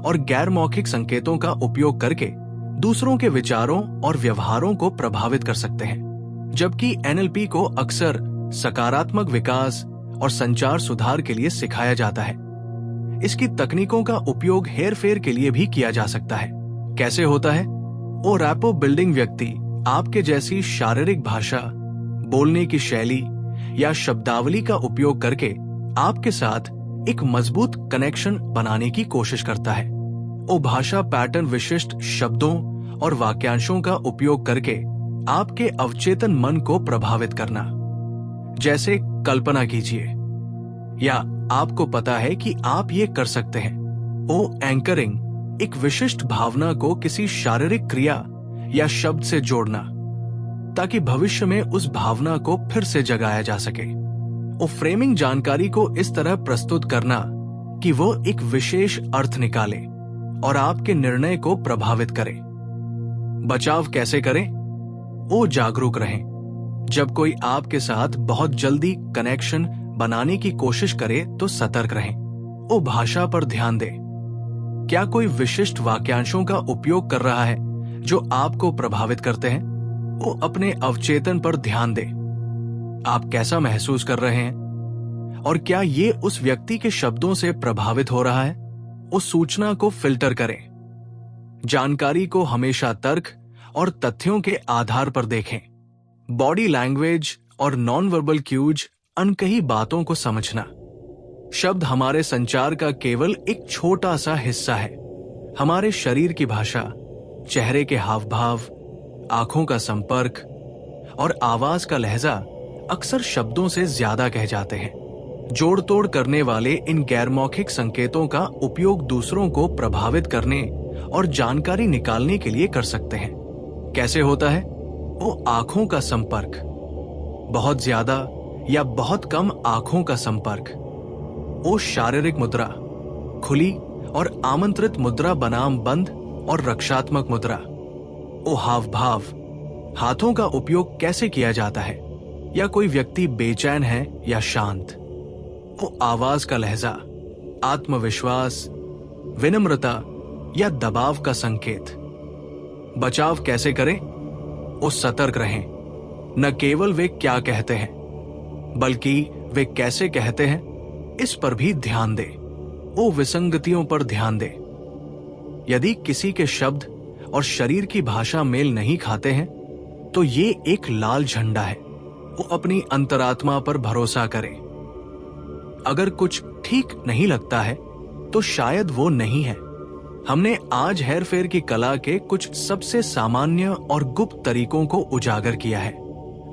और गैर मौखिक संकेतों का उपयोग करके दूसरों के विचारों और व्यवहारों को प्रभावित कर सकते हैं। जबकि एनएलपी को अक्सर सकारात्मक विकास और संचार सुधार के लिए सिखाया जाता है, इसकी तकनीकों का उपयोग हेरफेर के लिए भी किया जा सकता है। कैसे होता है? वो रैपो बिल्डिंग व्यक्ति आपके जैसी शारीरिक भाषा, बोलने की शैली या शब्दावली का उपयोग करके आपके साथ एक मजबूत कनेक्शन बनाने की कोशिश करता है। वो भाषा पैटर्न विशिष्ट शब्दों और वाक्यांशों का उपयोग करके आपके अवचेतन मन को प्रभावित करना। जैसे कल्पना कीजिए, या आपको पता है कि आप ये कर सकते हैं। वो एंकरिंग एक विशिष्ट भावना को किसी शारीरिक क्रिया या शब्द से जोड़ना, ताकि भविष्य में उस भावना को फिर से जगाया जा सके। वो फ्रेमिंग जानकारी को इस तरह प्रस्तुत करना कि वो एक विशेष अर्थ निकाले और आपके निर्णय को प्रभावित करे। बचाव कैसे करें? वो जागरूक रहें। जब कोई आपके साथ बहुत जल्दी कनेक्शन बनाने की कोशिश करे तो सतर्क रहें। वो भाषा पर ध्यान दें। क्या कोई विशिष्ट वाक्यांशों का उपयोग कर रहा है जो आपको प्रभावित करते हैं? वो अपने अवचेतन पर ध्यान दें। आप कैसा महसूस कर रहे हैं और क्या ये उस व्यक्ति के शब्दों से प्रभावित हो रहा है? उस सूचना को फिल्टर करें। जानकारी को हमेशा तर्क और तथ्यों के आधार पर देखें। बॉडी लैंग्वेज और नॉन वर्बल क्यूज, अनकही बातों को समझना। शब्द हमारे संचार का केवल एक छोटा सा हिस्सा है। हमारे शरीर की भाषा, चेहरे के हाव भाव, आंखों का संपर्क और आवाज का लहजा अक्सर शब्दों से ज्यादा कह जाते हैं। जोड़ तोड़ करने वाले इन गैरमौखिक संकेतों का उपयोग दूसरों को प्रभावित करने और जानकारी निकालने के लिए कर सकते हैं। कैसे होता है? वो आंखों का संपर्क, बहुत ज्यादा या बहुत कम आंखों का संपर्क। वो शारीरिक मुद्रा, खुली और आमंत्रित मुद्रा बनाम बंद और रक्षात्मक मुद्रा। वो हाव भाव, हाथों का उपयोग कैसे किया जाता है, या कोई व्यक्ति बेचैन है या शांत। वो आवाज का लहजा, आत्मविश्वास, विनम्रता या दबाव का संकेत। बचाव कैसे करें? वो सतर्क रहें। न केवल वे क्या कहते हैं, बल्कि वे कैसे कहते हैं, इस पर भी ध्यान दें। वो विसंगतियों पर ध्यान दें। यदि किसी के शब्द और शरीर की भाषा मेल नहीं खाते हैं, तो ये एक लाल झंडा है। वो अपनी अंतरात्मा पर भरोसा करें। अगर कुछ ठीक नहीं लगता है, तो शायद वो नहीं है। हमने आज हेरफेर की कला के कुछ सबसे सामान्य और गुप्त तरीकों को उजागर किया है।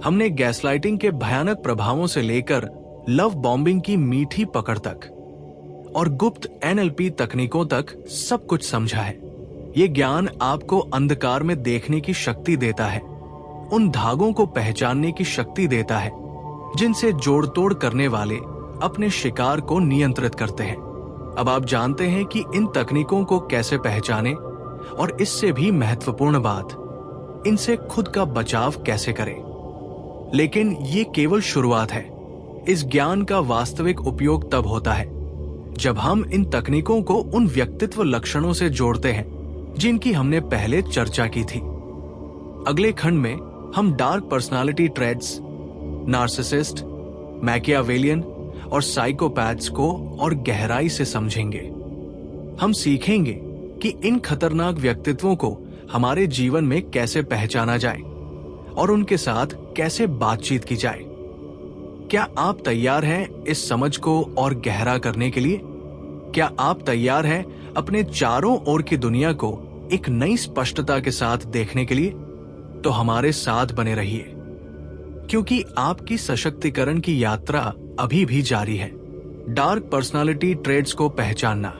हमने गैसलाइटिंग के भयानक प्रभावों से लेकर लव बॉम्बिंग की मीठी पकड़ तक और गुप्त NLP तकनीकों तक सब कुछ समझा है। ये ज्ञान आपको अंधकार में देखने की शक्ति देता है, उन धागों को पहचानने की शक्ति देता है जिनसे जोड़ तोड़ करने वाले अपने शिकार को नियंत्रित करते हैं। अब आप जानते हैं कि इन तकनीकों को कैसे पहचानें, और इससे भी महत्वपूर्ण बात, इनसे खुद का बचाव कैसे करें। लेकिन ये केवल शुरुआत है। इस ज्ञान का वास्तविक उपयोग तब होता है जब हम इन तकनीकों को उन व्यक्तित्व लक्षणों से जोड़ते हैं जिनकी हमने पहले चर्चा की थी। अगले खंड में हम dark personality traits, narcissist, Machiavellian और साइकोपैथ्स को और गहराई से समझेंगे। हम सीखेंगे कि इन खतरनाक व्यक्तित्वों को हमारे जीवन में कैसे पहचाना जाए और उनके साथ कैसे बातचीत की जाए। क्या आप तैयार हैं इस समझ को और गहरा करने के लिए? क्या आप तैयार हैं अपने चारों ओर की दुनिया को एक नई स्पष्टता के साथ देखने के लिए? तो हमारे साथ बने रहिए, क्योंकि आपकी सशक्तिकरण की यात्रा अभी भी जारी है। डार्क पर्सनालिटी ट्रेड्स को पहचानना।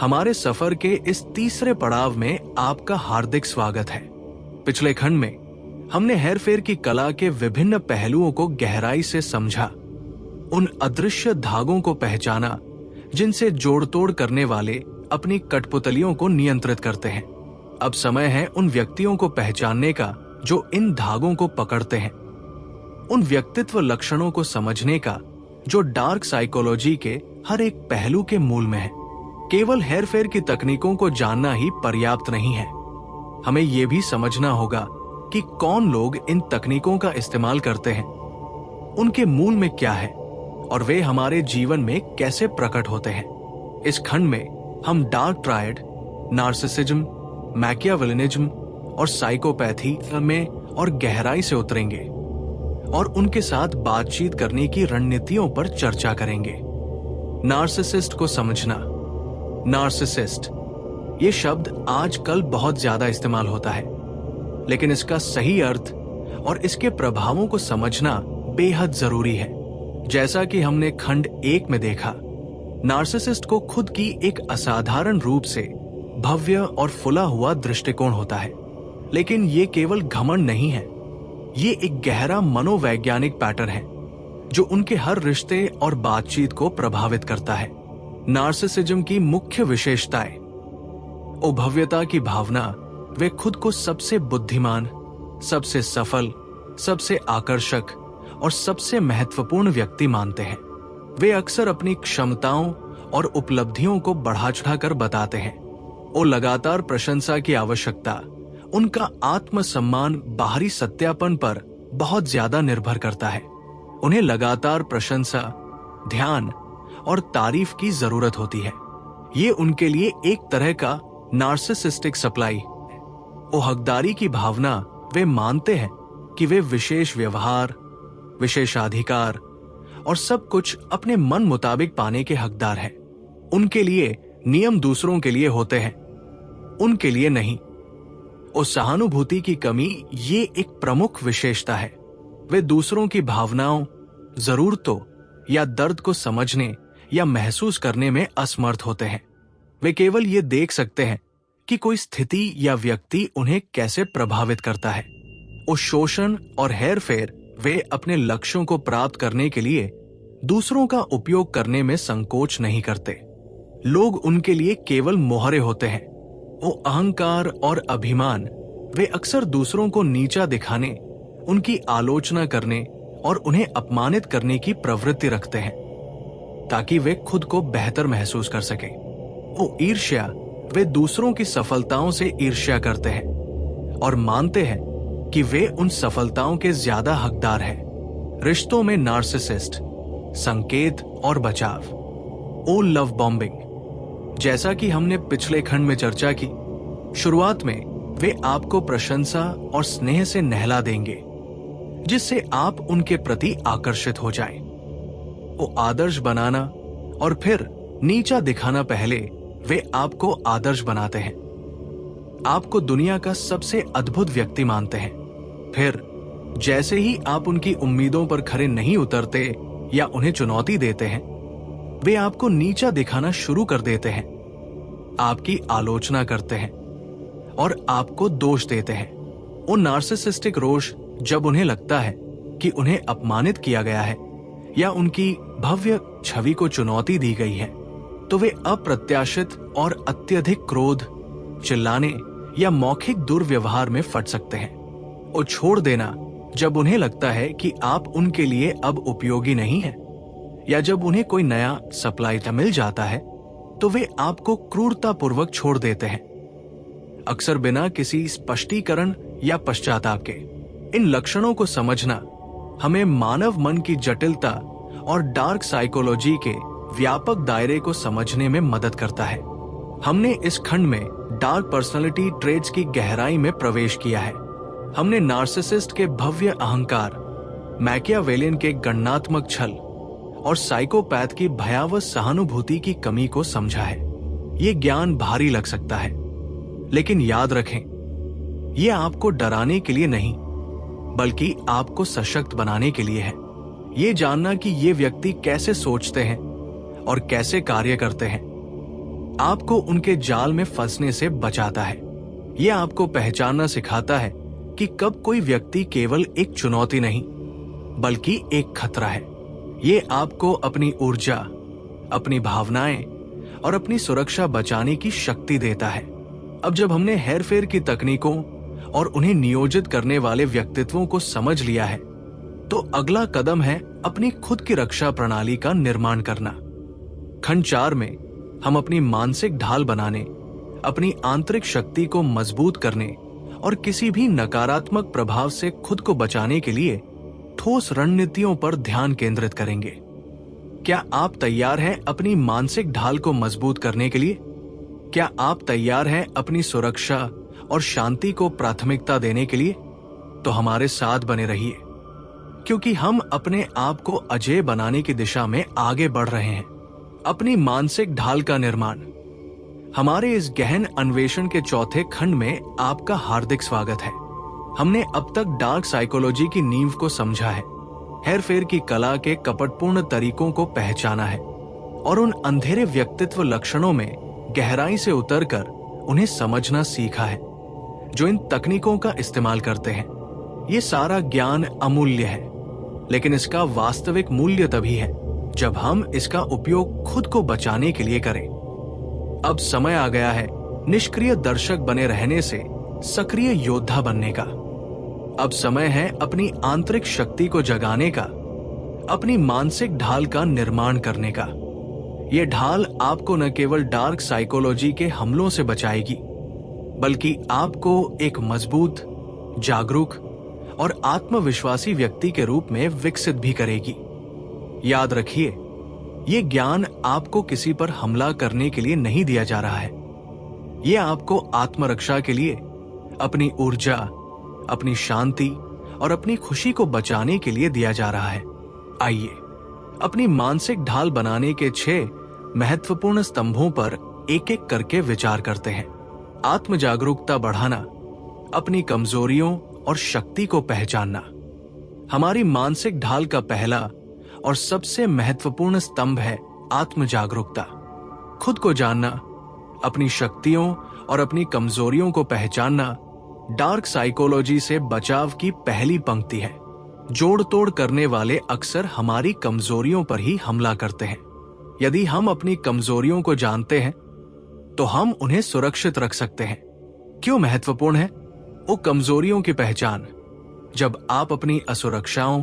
हमारे सफर के इस तीसरे पड़ाव में आपका हार्दिक स्वागत है। पिछले खंड में हमने हेरफेर की कला के विभिन्न पहलुओं को गहराई से समझा, उन अदृश्य धागों को पहचाना जिनसे जोड़ तोड़ करने वाले अपनी कठपुतलियों को नियंत्रित करते हैं। अब समय है उन व्यक्तियों को पहचानने का जो इन धागों को पकड़ते हैं, उन व्यक्तित्व लक्षणों को समझने का जो डार्क साइकोलॉजी के हर एक पहलू के मूल में है। केवल हेरफेर की तकनीकों को जानना ही पर्याप्त नहीं है। हमें यह भी समझना होगा कि कौन लोग इन तकनीकों का इस्तेमाल करते हैं, उनके मूल में क्या है और वे हमारे जीवन में कैसे प्रकट होते हैं। इस खंड में हम डार्क ट्रायड, नार्सिसिज्म, मैकियावेलिनिज्म और साइकोपैथी में और गहराई से उतरेंगे और उनके साथ बातचीत करने की रणनीतियों पर चर्चा करेंगे। नार्सिसिस्ट को समझना। नार्सिसिस्ट ये शब्द आजकल बहुत ज्यादा इस्तेमाल होता है, लेकिन इसका सही अर्थ और इसके प्रभावों को समझना बेहद जरूरी है। जैसा कि हमने खंड 1 में देखा, नार्सिसिस्ट को खुद की एक असाधारण रूप से भव्य और फुला हुआ दृष्टिकोण होता है, लेकिन ये केवल घमंड नहीं है। ये एक गहरा मनोवैज्ञानिक पैटर्न है जो उनके हर रिश्ते और बातचीत को प्रभावित करता है। नार्सिसिज्म की मुख्य विशेषताएं: भव्यता की भावना। वे खुद को सबसे बुद्धिमान, सबसे सफल, सबसे आकर्षक और सबसे महत्वपूर्ण व्यक्ति मानते हैं। वे अक्सर अपनी क्षमताओं और उपलब्धियों को बढ़ा चढ़ाकर बताते हैं। लगातार प्रशंसा की आवश्यकता। उनका आत्मसम्मान बाहरी सत्यापन पर बहुत ज्यादा निर्भर करता है। उन्हें लगातार प्रशंसा, ध्यान और तारीफ की जरूरत होती है। ये उनके लिए एक तरह का नार्सिसिस्टिक सप्लाई है। हकदारी की भावना। वे मानते हैं कि वे विशेष व्यवहार, विशेषाधिकार और सब कुछ अपने मन मुताबिक पाने के हकदार हैं। उनके लिए नियम दूसरों के लिए होते हैं, उनके लिए नहीं। सहानुभूति की कमी ये एक प्रमुख विशेषता है। वे दूसरों की भावनाओं, जरूरतों या दर्द को समझने या महसूस करने में असमर्थ होते हैं। वे केवल ये देख सकते हैं कि कोई स्थिति या व्यक्ति उन्हें कैसे प्रभावित करता है। शोषण और हेरफेर। वे अपने लक्ष्यों को प्राप्त करने के लिए दूसरों का उपयोग करने में संकोच नहीं करते। लोग उनके लिए केवल मोहरे होते हैं। अहंकार और अभिमान। वे अक्सर दूसरों को नीचा दिखाने, उनकी आलोचना करने और उन्हें अपमानित करने की प्रवृत्ति रखते हैं ताकि वे खुद को बेहतर महसूस कर सकें। ईर्ष्या। वे दूसरों की सफलताओं से ईर्ष्या करते हैं और मानते हैं कि वे उन सफलताओं के ज्यादा हकदार हैं। रिश्तों में नार्सिसिस्ट। संकेत और बचाव। Love bombing. जैसा कि हमने पिछले खंड में चर्चा की, शुरुआत में वे आपको प्रशंसा और स्नेह से नहला देंगे जिससे आप उनके प्रति आकर्षित हो जाएं। आदर्श बनाना और फिर नीचा दिखाना। पहले वे आपको आदर्श बनाते हैं, आपको दुनिया का सबसे अद्भुत व्यक्ति मानते हैं। फिर जैसे ही आप उनकी उम्मीदों पर खरे नहीं उतरते या उन्हें चुनौती देते हैं, वे आपको नीचा दिखाना शुरू कर देते हैं, आपकी आलोचना करते हैं और आपको दोष देते हैं। नार्सिसिस्टिक रोष जब उन्हें लगता है कि उन्हें अपमानित किया गया है या उनकी भव्य छवि को चुनौती दी गई है, तो वे अप्रत्याशित और अत्यधिक क्रोध, चिल्लाने या मौखिक दुर्व्यवहार में फट सकते हैं। छोड़ देना। जब उन्हें लगता है कि आप उनके लिए अब उपयोगी नहीं हैं, या जब उन्हें कोई नया सप्लाई मिल जाता है, तो वे आपको क्रूरतापूर्वक छोड़ देते हैं, अक्सर बिना किसी स्पष्टीकरण या पश्चाताप के। इन लक्षणों को समझना हमें मानव मन की जटिलता और डार्क साइकोलॉजी के व्यापक दायरे को समझने में मदद करता है। हमने इस खंड में डार्क पर्सनालिटी ट्रेट्स की गहराई में प्रवेश किया है। हमने नार्सिसिस्ट के भव्य अहंकार, मैकियावेलियन के गणनात्मक छल और साइकोपैथ की भयावह सहानुभूति की कमी को समझा है। ये ज्ञान भारी लग सकता है, लेकिन याद रखें, ये आपको डराने के लिए नहीं, बल्कि आपको सशक्त बनाने के लिए है। ये जानना कि ये व्यक्ति कैसे सोचते हैं और कैसे कार्य करते हैं, आपको उनके जाल में फंसने से बचाता है। ये आपको पहचानना सिखाता है कि कब कोई व्यक्ति केवल एक चुनौती नहीं, बल्कि एक खतरा है। ये आपको अपनी ऊर्जा, अपनी भावनाएं और अपनी सुरक्षा बचाने की शक्ति देता है। अब जब हमने हेरफेर की तकनीकों और उन्हें नियोजित करने वाले व्यक्तित्वों को समझ लिया है, तो अगला कदम है अपनी खुद की रक्षा प्रणाली का निर्माण करना। खंड 4 में हम अपनी मानसिक ढाल बनाने, अपनी आंतरिक शक्ति को मजबूत करने और किसी भी नकारात्मक प्रभाव से खुद को बचाने के लिए ठोस रणनीतियों पर ध्यान केंद्रित करेंगे। क्या आप तैयार हैं अपनी मानसिक ढाल को मजबूत करने के लिए? क्या आप तैयार हैं अपनी सुरक्षा और शांति को प्राथमिकता देने के लिए तो हमारे साथ बने रहिए, क्योंकि हम अपने आप को अजेय बनाने की दिशा में आगे बढ़ रहे हैं। अपनी मानसिक ढाल का निर्माण। हमारे इस गहन अन्वेषण के चौथे खंड में आपका हार्दिक स्वागत है। हमने अब तक डार्क साइकोलॉजी की नींव को समझा है, हेरफेर की कला के कपटपूर्ण तरीकों को पहचाना है और उन अंधेरे व्यक्तित्व लक्षणों में गहराई से उतरकर उन्हें समझना सीखा है जो इन तकनीकों का इस्तेमाल करते हैं। ये सारा ज्ञान अमूल्य है, लेकिन इसका वास्तविक मूल्य तभी है जब हम इसका उपयोग खुद को बचाने के लिए करें। अब समय आ गया है निष्क्रिय दर्शक बने रहने से सक्रिय योद्धा बनने का। अब समय है अपनी आंतरिक शक्ति को जगाने का, अपनी मानसिक ढाल का निर्माण करने का। यह ढाल आपको न केवल डार्क साइकोलॉजी के हमलों से बचाएगी, बल्कि आपको एक मजबूत, जागरूक और आत्मविश्वासी व्यक्ति के रूप में विकसित भी करेगी। याद रखिए, यह ज्ञान आपको किसी पर हमला करने के लिए नहीं दिया जा रहा है। यह आपको आत्मरक्षा के लिए, अपनी ऊर्जा, अपनी शांति और अपनी खुशी को बचाने के लिए दिया जा रहा है। आइए अपनी मानसिक ढाल बनाने के 6 महत्वपूर्ण स्तंभों पर एक एक करके विचार करते हैं। आत्म जागरूकता बढ़ाना, अपनी कमजोरियों और शक्ति को पहचानना। हमारी मानसिक ढाल का पहला और सबसे महत्वपूर्ण स्तंभ है आत्म जागरूकता। खुद को जानना, अपनी शक्तियों और अपनी कमजोरियों को पहचानना डार्क साइकोलॉजी से बचाव की पहली पंक्ति है। जोड़ तोड़ करने वाले अक्सर हमारी कमजोरियों पर ही हमला करते हैं। यदि हम अपनी कमजोरियों को जानते हैं तो हम उन्हें सुरक्षित रख सकते हैं। क्यों महत्वपूर्ण है वो कमजोरियों की पहचान? जब आप अपनी असुरक्षाओं,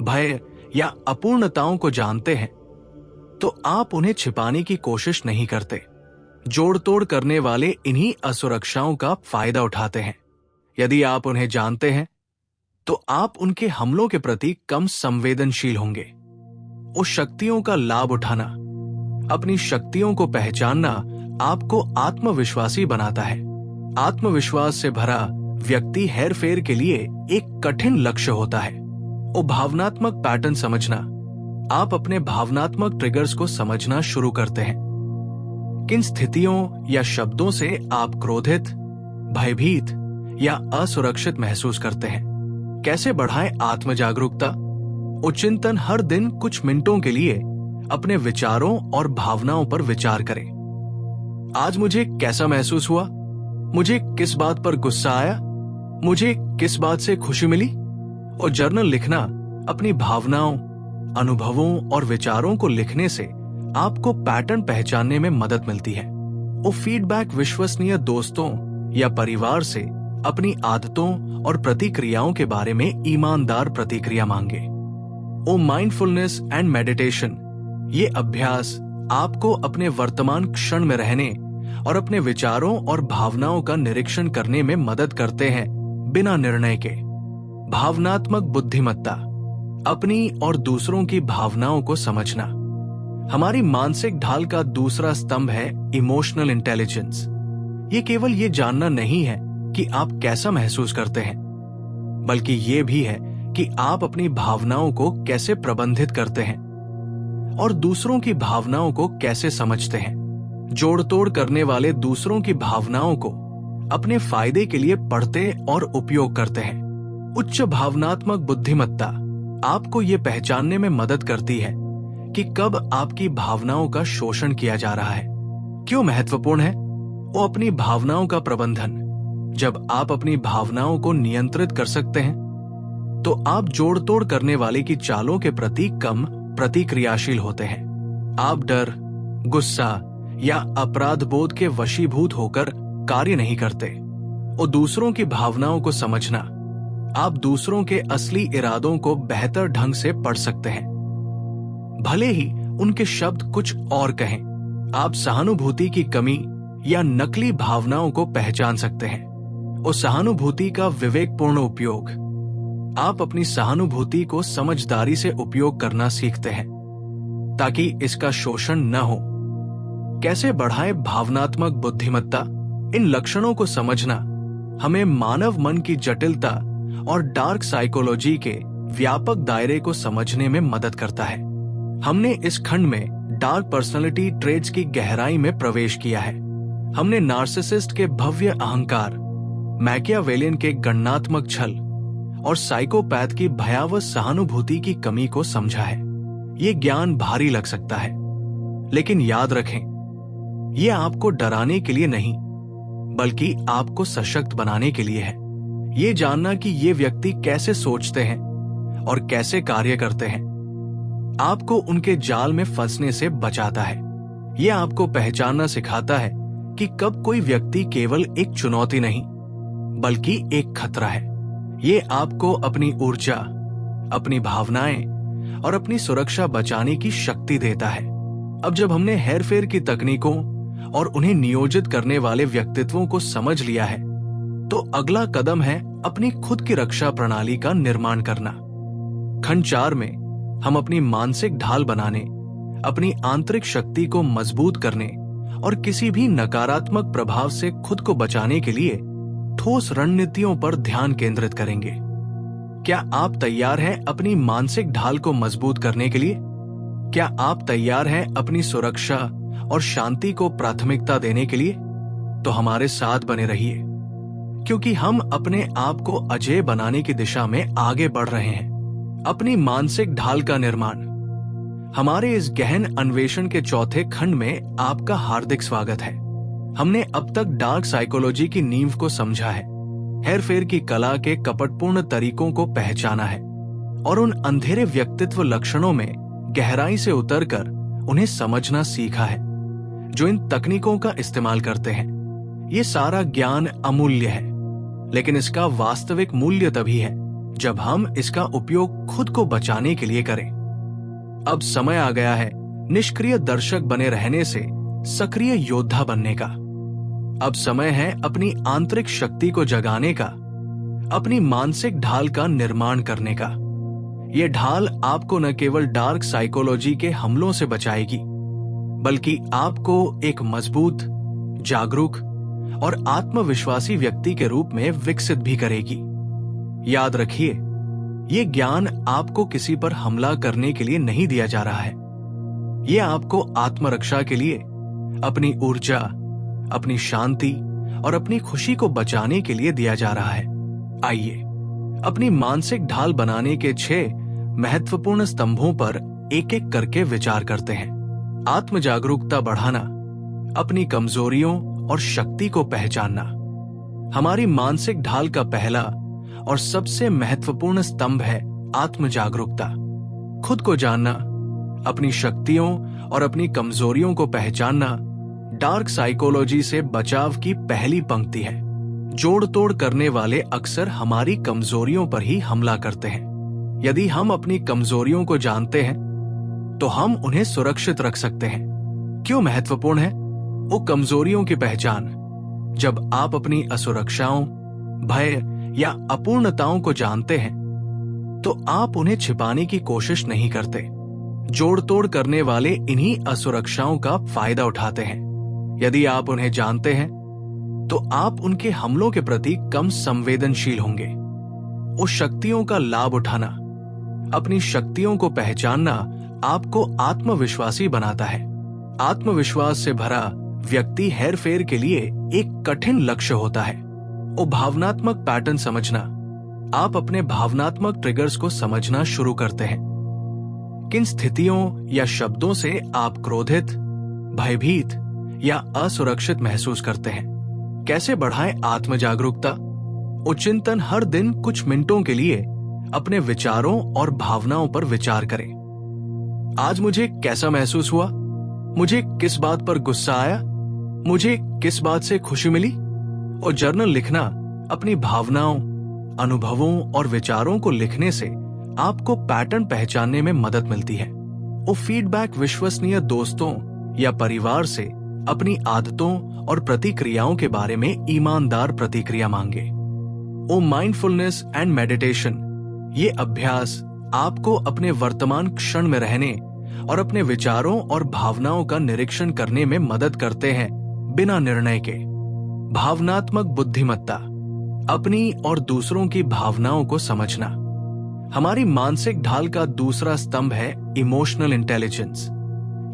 भय या अपूर्णताओं को जानते हैं तो आप उन्हें छिपाने की कोशिश नहीं करते। जोड़ तोड़ करने वाले इन्हीं असुरक्षाओं का फायदा उठाते हैं। यदि आप उन्हें जानते हैं तो आप उनके हमलों के प्रति कम संवेदनशील होंगे। उस शक्तियों का लाभ उठाना, अपनी शक्तियों को पहचानना आपको आत्मविश्वासी बनाता है। आत्मविश्वास से भरा व्यक्ति हेरफेर के लिए एक कठिन लक्ष्य होता है। वो भावनात्मक पैटर्न समझना। आप अपने भावनात्मक ट्रिगर्स को समझना शुरू करते हैं। किन स्थितियों या शब्दों से आप क्रोधित, भयभीत या असुरक्षित महसूस करते हैं। कैसे बढ़ाएं आत्म जागरूकता? उच्चिंतन। हर दिन कुछ मिनटों के लिए अपने विचारों और भावनाओं पर विचार करें। आज मुझे कैसा महसूस हुआ? मुझे किस बात पर गुस्सा आया? मुझे किस बात से खुशी मिली? और जर्नल लिखना अपनी भावनाओं, अनुभवों और विचारों को लिखने से आपको पैटर्न पहचानने में मदद मिलती है। वो फीडबैक विश्वसनीय दोस्तों या परिवार से अपनी आदतों और प्रतिक्रियाओं के बारे में ईमानदार प्रतिक्रिया मांगे। ओ माइंडफुलनेस एंड मेडिटेशन। ये अभ्यास आपको अपने वर्तमान क्षण में रहने और अपने विचारों और भावनाओं का निरीक्षण करने में मदद करते हैं बिना निर्णय के। भावनात्मक बुद्धिमत्ता। अपनी और दूसरों की भावनाओं को समझना। हमारी मानसिक ढाल का दूसरा स्तंभ है इमोशनल इंटेलिजेंस। ये केवल ये जानना नहीं है कि आप कैसा महसूस करते हैं, बल्कि ये भी है कि आप अपनी भावनाओं को कैसे प्रबंधित करते हैं और दूसरों की भावनाओं को कैसे समझते हैं। जोड़ तोड़ करने वाले दूसरों की भावनाओं को अपने फायदे के लिए पढ़ते और उपयोग करते हैं। उच्च भावनात्मक बुद्धिमत्ता आपको ये पहचानने में मदद करती है कि कब आपकी भावनाओं का शोषण किया जा रहा है। क्यों महत्वपूर्ण है वो अपनी भावनाओं का प्रबंधन? जब आप अपनी भावनाओं को नियंत्रित कर सकते हैं तो आप जोड़ तोड़ करने वाले की चालों के प्रति कम प्रतिक्रियाशील होते हैं। आप डर, गुस्सा या अपराध बोध के वशीभूत होकर कार्य नहीं करते। और दूसरों की भावनाओं को समझना, आप दूसरों के असली इरादों को बेहतर ढंग से पढ़ सकते हैं, भले ही उनके शब्द कुछ और कहें। आप सहानुभूति की कमी या नकली भावनाओं को पहचान सकते हैं और सहानुभूति का विवेकपूर्ण उपयोग। आप अपनी सहानुभूति को समझदारी से उपयोग करना सीखते हैं ताकि इसका शोषण न हो। कैसे बढ़ाएं भावनात्मक बुद्धिमत्ता? इन लक्षणों को समझना हमें मानव मन की जटिलता और डार्क साइकोलॉजी के व्यापक दायरे को समझने में मदद करता है। हमने इस खंड में डार्क पर्सनालिटी ट्रेट्स की गहराई में प्रवेश किया है। हमने नार्सिसिस्ट के भव्य अहंकार, मैकियावेलियन के गणनात्मक छल और साइकोपैथ की भयावह सहानुभूति की कमी को समझा है। ये ज्ञान भारी लग सकता है, लेकिन याद रखें, ये आपको डराने के लिए नहीं, बल्कि आपको सशक्त बनाने के लिए है। ये जानना कि ये व्यक्ति कैसे सोचते हैं और कैसे कार्य करते हैं, आपको उनके जाल में फंसने से बचाता है। ये आपको पहचानना सिखाता है कि कब कोई व्यक्ति केवल एक चुनौती नहीं, बल्कि एक खतरा है। ये आपको अपनी ऊर्जा, अपनी भावनाएं और अपनी सुरक्षा बचाने की शक्ति देता है। अब जब हमने हेरफेर की तकनीकों और उन्हें नियोजित करने वाले व्यक्तित्वों को समझ लिया है, तो अगला कदम है अपनी खुद की रक्षा प्रणाली का निर्माण करना। खंड 4 में हम अपनी मानसिक ढाल बनाने, अपनी आंतरिक शक्ति को मजबूत करने और किसी भी नकारात्मक प्रभाव से खुद को बचाने के लिए ठोस रणनीतियों पर ध्यान केंद्रित करेंगे। क्या आप तैयार हैं अपनी मानसिक ढाल को मजबूत करने के लिए? क्या आप तैयार हैं अपनी सुरक्षा और शांति को प्राथमिकता देने के लिए? तो हमारे साथ बने रहिए, क्योंकि हम अपने आप को अजेय बनाने की दिशा में आगे बढ़ रहे हैं। अपनी मानसिक ढाल का निर्माण। हमारे इस गहन अन्वेषण के चौथे खंड में आपका हार्दिक स्वागत है। हमने अब तक डार्क साइकोलॉजी की नींव को समझा है, हेरफेर की कला के कपटपूर्ण तरीकों को पहचाना है और उन अंधेरे व्यक्तित्व लक्षणों में गहराई से उतरकर उन्हें समझना सीखा है जो इन तकनीकों का इस्तेमाल करते हैं। ये सारा ज्ञान अमूल्य है, लेकिन इसका वास्तविक मूल्य तभी है जब हम इसका उपयोग खुद को बचाने के लिए करें। अब समय आ गया है निष्क्रिय दर्शक बने रहने से सक्रिय योद्धा बनने का। अब समय है अपनी आंतरिक शक्ति को जगाने का, अपनी मानसिक ढाल का निर्माण करने का। यह ढाल आपको न केवल डार्क साइकोलॉजी के हमलों से बचाएगी, बल्कि आपको एक मजबूत, जागरूक और आत्मविश्वासी व्यक्ति के रूप में विकसित भी करेगी। याद रखिए, ये ज्ञान आपको किसी पर हमला करने के लिए नहीं दिया जा रहा है। ये आपको आत्मरक्षा के लिए, अपनी ऊर्जा, अपनी शांति और अपनी खुशी को बचाने के लिए दिया जा रहा है। आइए अपनी मानसिक ढाल बनाने के 6 महत्वपूर्ण स्तंभों पर एक एक करके विचार करते हैं। आत्म जागरूकता बढ़ाना, अपनी कमजोरियों और शक्ति को पहचानना। हमारी मानसिक ढाल का पहला और सबसे महत्वपूर्ण स्तंभ है आत्म जागरूकता। खुद को जानना, अपनी शक्तियों और अपनी कमजोरियों को पहचानना डार्क साइकोलॉजी से बचाव की पहली पंक्ति है। जोड़ तोड़ करने वाले अक्सर हमारी कमजोरियों पर ही हमला करते हैं। यदि हम अपनी कमजोरियों को जानते हैं, तो हम उन्हें सुरक्षित रख सकते हैं। क्यों महत्वपूर्ण है वो कमजोरियों की पहचान? जब आप अपनी असुरक्षाओं, भय या अपूर्णताओं को जानते हैं, तो आप उन्हें छिपाने की कोशिश नहीं करते। जोड़ तोड़ करने वाले इन्हीं असुरक्षाओं का फायदा उठाते हैं। यदि आप उन्हें जानते हैं, तो आप उनके हमलों के प्रति कम संवेदनशील होंगे। उस शक्तियों का लाभ उठाना, अपनी शक्तियों को पहचानना आपको आत्मविश्वासी बनाता है। आत्मविश्वास से भरा व्यक्ति हेरफेर के लिए एक कठिन लक्ष्य होता है। वो भावनात्मक पैटर्न समझना, आप अपने भावनात्मक ट्रिगर्स को समझना शुरू करते हैं। किन स्थितियों या शब्दों से आप क्रोधित, भयभीत या असुरक्षित महसूस करते हैं। कैसे बढ़ाएं आत्म जागरूकता? चिंतन हर दिन कुछ मिनटों के लिए अपने विचारों और भावनाओं पर विचार करें। आज मुझे कैसा महसूस हुआ? मुझे किस बात पर गुस्सा आया? मुझे किस बात से खुशी मिली? और जर्नल लिखना अपनी भावनाओं, अनुभवों और विचारों को लिखने से आपको पैटर्न पहचानने में मदद मिलती है। वो फीडबैक विश्वसनीय दोस्तों या परिवार से अपनी आदतों और प्रतिक्रियाओं के बारे में ईमानदार प्रतिक्रिया मांगे। ओ माइंडफुलनेस एंड मेडिटेशन, ये अभ्यास आपको अपने वर्तमान क्षण में रहने और अपने विचारों और भावनाओं का निरीक्षण करने में मदद करते हैं बिना निर्णय के। भावनात्मक बुद्धिमत्ता, अपनी और दूसरों की भावनाओं को समझना। हमारी मानसिक ढाल का दूसरा स्तंभ है इमोशनल इंटेलिजेंस।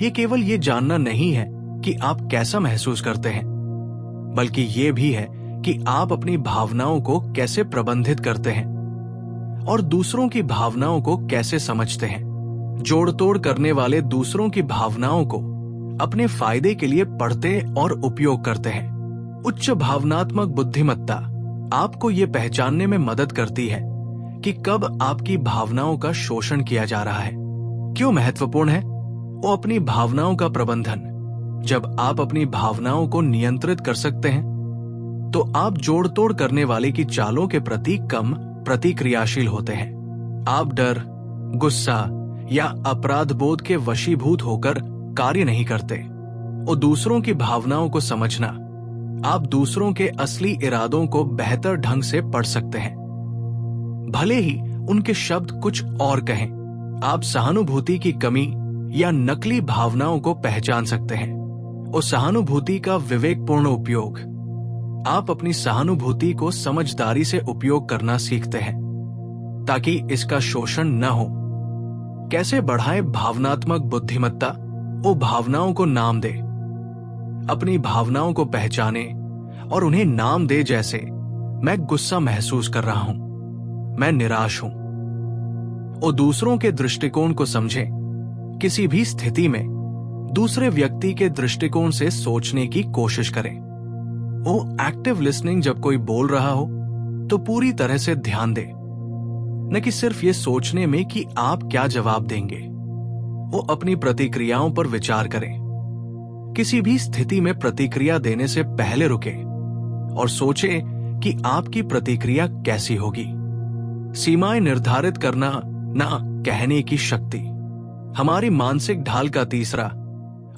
ये केवल ये जानना नहीं है कि आप कैसा महसूस करते हैं, बल्कि ये भी है कि आप अपनी भावनाओं को कैसे प्रबंधित करते हैं और दूसरों की भावनाओं को कैसे समझते हैं। जोड़ तोड़ करने वाले दूसरों की भावनाओं को अपने फायदे के लिए पढ़ते और उपयोग करते हैं। उच्च भावनात्मक बुद्धिमत्ता आपको ये पहचानने में मदद करती है कि कब आपकी भावनाओं का शोषण किया जा रहा है। क्यों महत्वपूर्ण है वो अपनी भावनाओं का प्रबंधन? जब आप अपनी भावनाओं को नियंत्रित कर सकते हैं तो आप जोड़ तोड़ करने वाले की चालों के प्रति कम प्रतिक्रियाशील होते हैं। आप डर, गुस्सा या अपराध बोध के वशीभूत होकर कार्य नहीं करते। और दूसरों की भावनाओं को समझना, आप दूसरों के असली इरादों को बेहतर ढंग से पढ़ सकते हैं, भले ही उनके शब्द कुछ और कहें। आप सहानुभूति की कमी या नकली भावनाओं को पहचान सकते हैं और सहानुभूति का विवेकपूर्ण उपयोग। आप अपनी सहानुभूति को समझदारी से उपयोग करना सीखते हैं ताकि इसका शोषण न हो। कैसे बढ़ाएं भावनात्मक बुद्धिमत्ता? वो भावनाओं को नाम दे। अपनी भावनाओं को पहचाने और उन्हें नाम दे, जैसे मैं गुस्सा महसूस कर रहा हूं, मैं निराश हूं। और दूसरों के दृष्टिकोण को समझें। किसी भी स्थिति में दूसरे व्यक्ति के दृष्टिकोण से सोचने की कोशिश करें। वो एक्टिव लिसनिंग, जब कोई बोल रहा हो तो पूरी तरह से ध्यान दे, न कि सिर्फ ये सोचने में कि आप क्या जवाब देंगे। वो अपनी प्रतिक्रियाओं पर विचार करें। किसी भी स्थिति में प्रतिक्रिया देने से पहले रुके और सोचे कि आपकी प्रतिक्रिया कैसी होगी। सीमाएं निर्धारित करना, ना कहने की शक्ति। हमारी मानसिक ढाल का तीसरा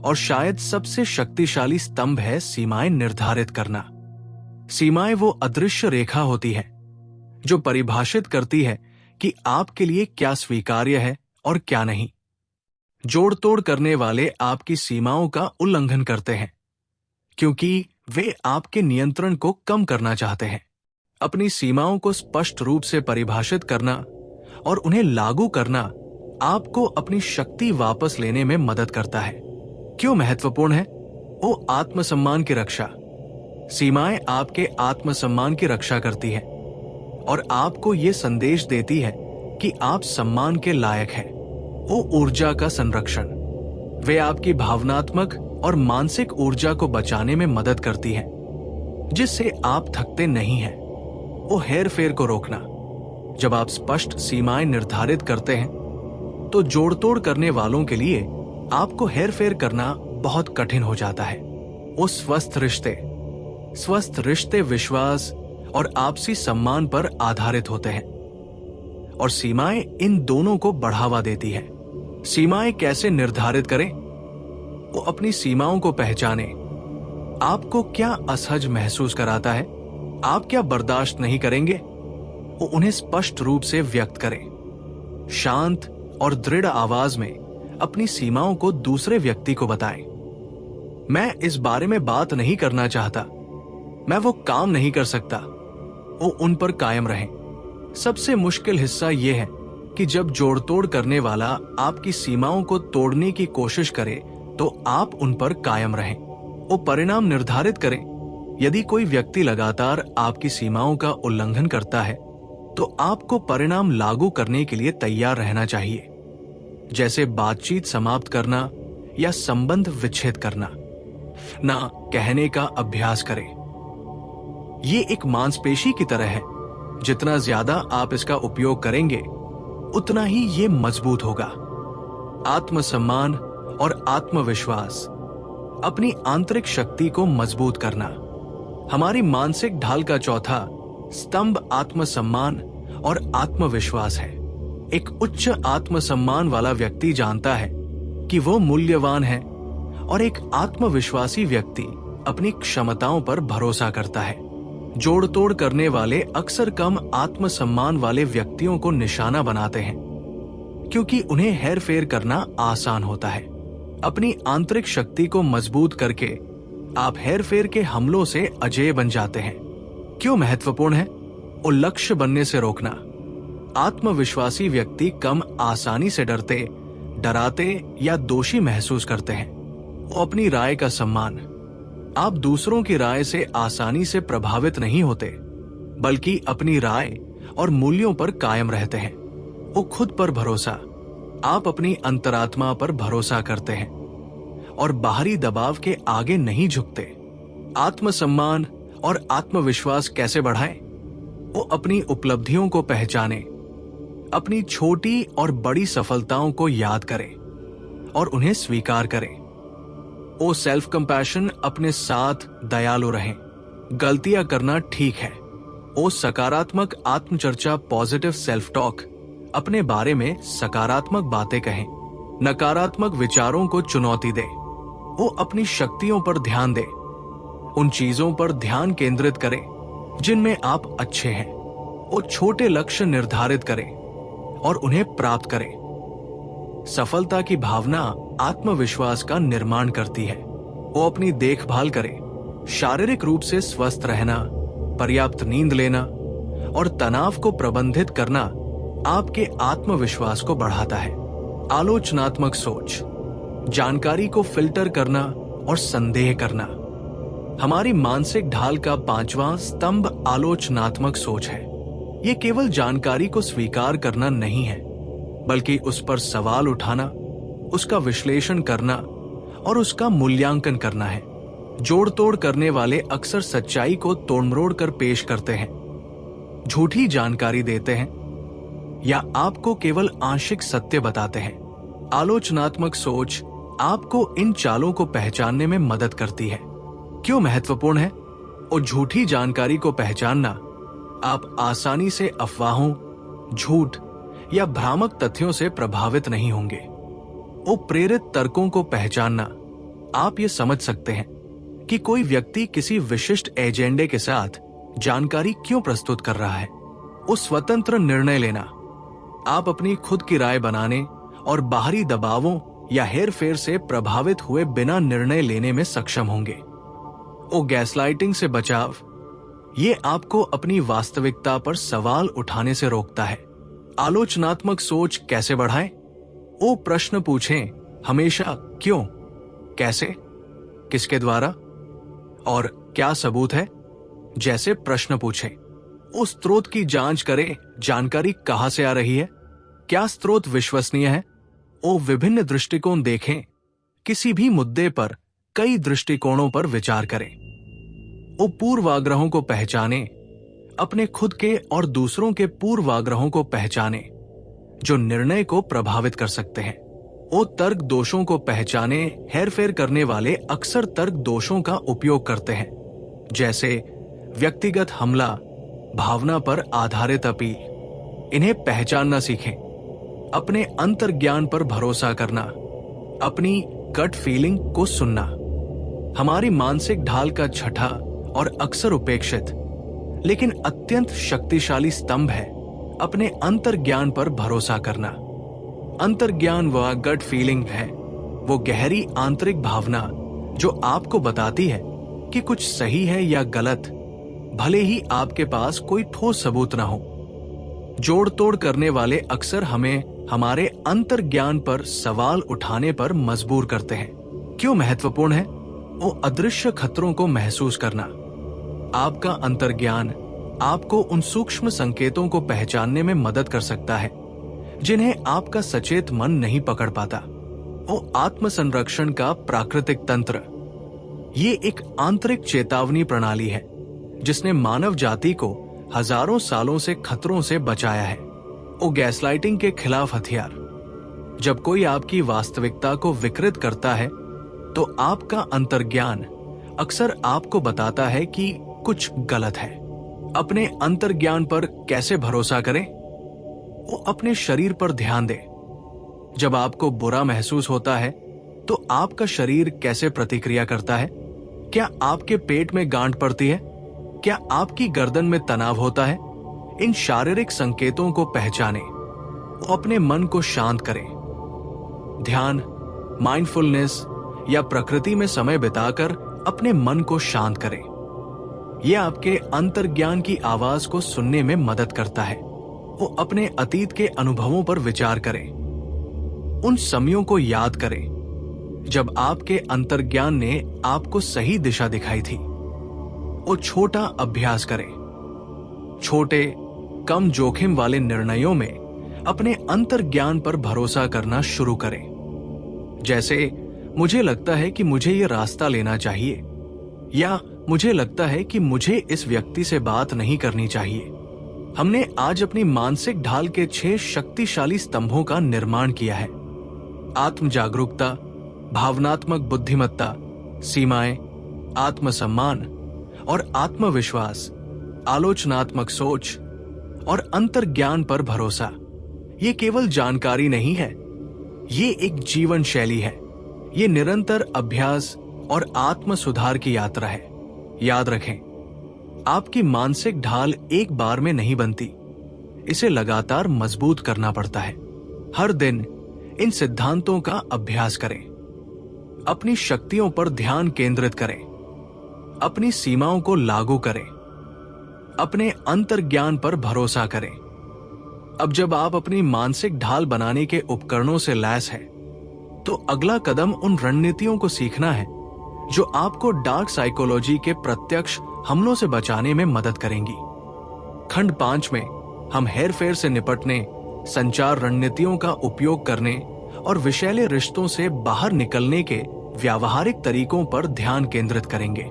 और शायद सबसे शक्तिशाली स्तंभ है सीमाएं निर्धारित करना। सीमाएं वो अदृश्य रेखा होती है जो परिभाषित करती है कि आपके लिए क्या स्वीकार्य है और क्या नहीं। जोड़ तोड़ करने वाले आपकी सीमाओं का उल्लंघन करते हैं क्योंकि वे आपके नियंत्रण को कम करना चाहते हैं। अपनी सीमाओं को स्पष्ट रूप से परिभाषित करना और उन्हें लागू करना आपको अपनी शक्ति वापस लेने में मदद करता है। क्यों महत्वपूर्ण है वो आत्मसम्मान की रक्षा। सीमाएं आपके आत्मसम्मान की रक्षा करती है और आपको ये संदेश देती है कि आप सम्मान के लायक हैं। वो ऊर्जा का संरक्षण, वे आपकी भावनात्मक और मानसिक ऊर्जा को बचाने में मदद करती है, जिससे आप थकते नहीं हैं। वो हेर फेर को रोकना, जब आप स्पष्ट सीमाएं निर्धारित करते हैं तो जोड़तोड़ करने वालों के लिए आपको हेर फेर करना बहुत कठिन हो जाता है। वो स्वस्थ रिश्ते विश्वास और आपसी सम्मान पर आधारित होते हैं और सीमाएं इन दोनों को बढ़ावा देती है। सीमाएं कैसे निर्धारित करें? वो अपनी सीमाओं को पहचाने। आपको क्या असहज महसूस कराता है, आप क्या बर्दाश्त नहीं करेंगे, वो उन्हें स्पष्ट रूप से व्यक्त करें। शांत और दृढ़ आवाज में अपनी सीमाओं को दूसरे व्यक्ति को बताएं। मैं इस बारे में बात नहीं करना चाहता, मैं वो काम नहीं कर सकता, वो उन पर कायम रहें। सबसे मुश्किल हिस्सा यह है कि जब जोड़तोड़ करने वाला आपकी सीमाओं को तोड़ने की कोशिश करे तो आप उन पर कायम रहें। वो परिणाम निर्धारित करें। यदि कोई व्यक्ति लगातार आपकी सीमाओं का उल्लंघन करता है तो आपको परिणाम लागू करने के लिए तैयार रहना चाहिए, जैसे बातचीत समाप्त करना या संबंध विच्छेद करना। ना कहने का अभ्यास करें। ये एक मांसपेशी की तरह है, जितना ज्यादा आप इसका उपयोग करेंगे उतना ही ये मजबूत होगा। आत्मसम्मान और आत्मविश्वास, अपनी आंतरिक शक्ति को मजबूत करना। हमारी मानसिक ढाल का चौथा स्तंभ आत्मसम्मान और आत्मविश्वास है। एक उच्च आत्मसम्मान वाला व्यक्ति जानता है कि वो मूल्यवान है और एक आत्मविश्वासी व्यक्ति अपनी क्षमताओं पर भरोसा करता है। जोड़ तोड़ करने वाले अक्सर कम आत्मसम्मान वाले व्यक्तियों को निशाना बनाते हैं क्योंकि उन्हें हेर फेर करना आसान होता है। अपनी आंतरिक शक्ति को मजबूत करके आप हेर फेर के हमलों से अजेय बन जाते हैं। क्यों महत्वपूर्ण है? और लक्ष्य बनने से रोकना। आत्मविश्वासी व्यक्ति कम आसानी से डराते या दोषी महसूस करते हैं। वो अपनी राय का सम्मान। आप दूसरों की राय से आसानी से प्रभावित नहीं होते, बल्कि अपनी राय और मूल्यों पर कायम रहते हैं। वो खुद पर भरोसा। आप अपनी अंतरात्मा पर भरोसा करते हैं और बाहरी दबाव के आगे नहीं झुकते। आत्मसम्मान और आत्मविश्वास कैसे बढ़ाएं? वो अपनी उपलब्धियों को पहचाने, अपनी छोटी और बड़ी सफलताओं को याद करें और उन्हें स्वीकार करें। वो सेल्फ कंपैशन, अपने साथ दयालु रहें। गलतियां करना ठीक है। वो सकारात्मक आत्मचर्चा, पॉजिटिव सेल्फ टॉक, अपने बारे में सकारात्मक बातें कहें। नकारात्मक विचारों को चुनौती दें। वो अपनी शक्तियों पर ध्यान दें। उन चीजों पर ध्यान केंद्रित करें जिनमें आप अच्छे हैं। वो छोटे लक्ष्य निर्धारित करें और उन्हें प्राप्त करें। सफलता की भावना आत्मविश्वास का निर्माण करती है। वो अपनी देखभाल करें। शारीरिक रूप से स्वस्थ रहना, पर्याप्त नींद लेना और तनाव को प्रबंधित करना आपके आत्मविश्वास को बढ़ाता है। आलोचनात्मक सोच, जानकारी को फिल्टर करना और संदेह करना। हमारी मानसिक ढाल का 5वां स्तंभ आलोचनात्मक सोच है। ये केवल जानकारी को स्वीकार करना नहीं है, बल्कि उस पर सवाल उठाना, उसका विश्लेषण करना और उसका मूल्यांकन करना है। जोड़ तोड़ करने वाले अक्सर सच्चाई को तोड़मरोड़ कर पेश करते हैं, झूठी जानकारी देते हैं या आपको केवल आंशिक सत्य बताते हैं। आलोचनात्मक सोच आपको इन चालों को पहचानने में मदद करती है। क्यों महत्वपूर्ण है? और झूठी जानकारी को पहचानना, आप आसानी से अफवाहों, झूठ या भ्रामक तथ्यों से प्रभावित नहीं होंगे। वो प्रेरित तर्कों को पहचानना, आप ये समझ सकते हैं कि कोई व्यक्ति किसी विशिष्ट एजेंडे के साथ जानकारी क्यों प्रस्तुत कर रहा है। वो स्वतंत्र निर्णय लेना, आप अपनी खुद की राय बनाने और बाहरी दबावों या हेरफेर से प्रभावित हुए बिना निर्णय लेने में सक्षम होंगे। वो गैसलाइटिंग से बचाव, ये आपको अपनी वास्तविकता पर सवाल उठाने से रोकता है। आलोचनात्मक सोच कैसे बढ़ाएं? वो प्रश्न पूछें हमेशा, क्यों, कैसे, किसके द्वारा और क्या सबूत है जैसे प्रश्न पूछें। उस स्रोत की जांच करें, जानकारी कहां से आ रही है, क्या स्रोत विश्वसनीय है। वो विभिन्न दृष्टिकोण देखें, किसी भी मुद्दे पर कई दृष्टिकोणों पर विचार करें। वो पूर्वाग्रहों को पहचाने, अपने खुद के और दूसरों के पूर्वाग्रहों को पहचाने जो निर्णय को प्रभावित कर सकते हैं। वो तर्क दोषों को पहचाने। हेरफेर करने वाले अक्सर तर्क दोषों का उपयोग करते हैं, जैसे व्यक्तिगत हमला, भावना पर आधारित अपील। इन्हें पहचानना सीखें। अपने अंतर्ज्ञान पर भरोसा करना, अपनी गट फीलिंग को सुनना। हमारी मानसिक ढाल का छठा और अक्सर उपेक्षित लेकिन अत्यंत शक्तिशाली स्तंभ है अपने अंतर्ज्ञान पर भरोसा करना। अंतर्ज्ञान व गट फीलिंग है वो गहरी आंतरिक भावना जो आपको बताती है कि कुछ सही है या गलत, भले ही आपके पास कोई ठोस सबूत ना हो। जोड़ तोड़ करने वाले अक्सर हमें हमारे अंतर्ज्ञान पर सवाल उठाने पर मजबूर करते हैं। क्यों महत्वपूर्ण है? वो अदृश्य खतरों को महसूस करना। आपका अंतर्ज्ञान आपको उन सूक्ष्म संकेतों को पहचानने में मदद कर सकता है जिन्हें आपका सचेत मन नहीं पकड़ पाता। वो आत्मसंरक्षण का प्राकृतिक तंत्र, ये एक आंतरिक चेतावनी प्रणाली है जिसने मानव जाति को हजारों सालों से खतरों से बचाया है। वो गैसलाइटिंग के खिलाफ हथियार। जब कोई आपकी वास्तविकता को विकृत करता है तो आपका अंतर्ज्ञान अक्सर आपको बताता है कि कुछ गलत है। अपने अंतर्ज्ञान पर कैसे भरोसा करें? वो अपने शरीर पर ध्यान दें। जब आपको बुरा महसूस होता है तो आपका शरीर कैसे प्रतिक्रिया करता है? क्या आपके पेट में गांठ पड़ती है? क्या आपकी गर्दन में तनाव होता है? इन शारीरिक संकेतों को पहचानें। अपने मन को शांत करें। ध्यान, माइंडफुलनेस या प्रकृति में समय बिताकर अपने मन को शांत करें। ये आपके अंतर्ज्ञान की आवाज को सुनने में मदद करता है। वो अपने अतीत के अनुभवों पर विचार करें। उन समयों को याद करें जब आपके अंतर्ज्ञान ने आपको सही दिशा दिखाई थी। वो छोटा अभ्यास करें। छोटे, कम जोखिम वाले निर्णयों में अपने अंतर्ज्ञान पर भरोसा करना शुरू करें। जैसे, मुझे लगता है कि मुझे ये रास्ता लेना चाहिए, या मुझे लगता है कि मुझे इस व्यक्ति से बात नहीं करनी चाहिए। हमने आज अपनी मानसिक ढाल के 6 शक्तिशाली स्तंभों का निर्माण किया है। आत्म जागरूकता, भावनात्मक बुद्धिमत्ता, सीमाएं, आत्मसम्मान और आत्मविश्वास, आलोचनात्मक सोच और अंतर्ज्ञान पर भरोसा। ये केवल जानकारी नहीं है, ये एक जीवन शैली है। ये निरंतर अभ्यास और आत्म सुधार की यात्रा है। याद रखें, आपकी मानसिक ढाल एक बार में नहीं बनती। इसे लगातार मजबूत करना पड़ता है। हर दिन इन सिद्धांतों का अभ्यास करें। अपनी शक्तियों पर ध्यान केंद्रित करें। अपनी सीमाओं को लागू करें। अपने अंतर्ज्ञान पर भरोसा करें। अब जब आप अपनी मानसिक ढाल बनाने के उपकरणों से लैस हैं, तो अगला कदम उन रणनीतियों को सीखना है जो आपको डार्क साइकोलॉजी के प्रत्यक्ष हमलों से बचाने में मदद करेंगी। खंड 5 में हम हेरफेर से निपटने, संचार रणनीतियों का उपयोग करने और विषैले रिश्तों से बाहर निकलने के व्यावहारिक तरीकों पर ध्यान केंद्रित करेंगे।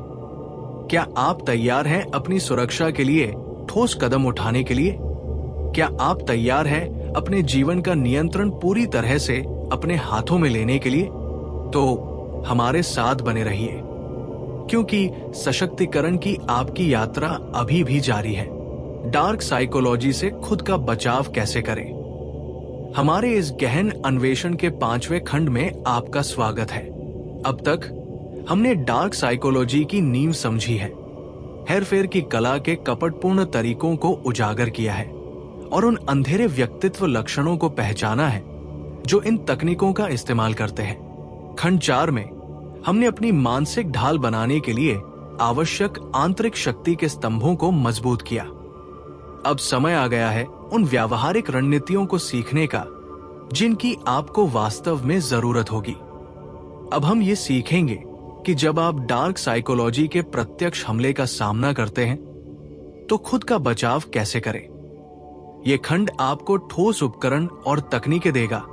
क्या आप तैयार हैं अपनी सुरक्षा के लिए ठोस कदम उठाने के लिए? क्या आप तैयार हैं अपने जीवन का नियंत्रण पूरी तरह से अपने हाथों में लेने के लिए? तो हमारे साथ बने रहिए, क्योंकि सशक्तिकरण की आपकी यात्रा अभी भी जारी है। डार्क साइकोलॉजी से खुद का बचाव कैसे करें? हमारे इस गहन अन्वेषण के 5वें खंड में आपका स्वागत है। अब तक हमने डार्क साइकोलॉजी की नींव समझी है, हेरफेर की कला के कपटपूर्ण तरीकों को उजागर किया है और उन अंधेरे व्यक्तित्व लक्षणों को पहचाना है जो इन तकनीकों का इस्तेमाल करते हैं। खंड 4 में हमने अपनी मानसिक ढाल बनाने के लिए आवश्यक आंतरिक शक्ति के स्तंभों को मजबूत किया। अब समय आ गया है उन व्यावहारिक रणनीतियों को सीखने का जिनकी आपको वास्तव में जरूरत होगी। अब हम ये सीखेंगे कि जब आप डार्क साइकोलॉजी के प्रत्यक्ष हमले का सामना करते हैं तो खुद का बचाव कैसे करें। ये खंड आपको ठोस उपकरण और तकनीकें देगा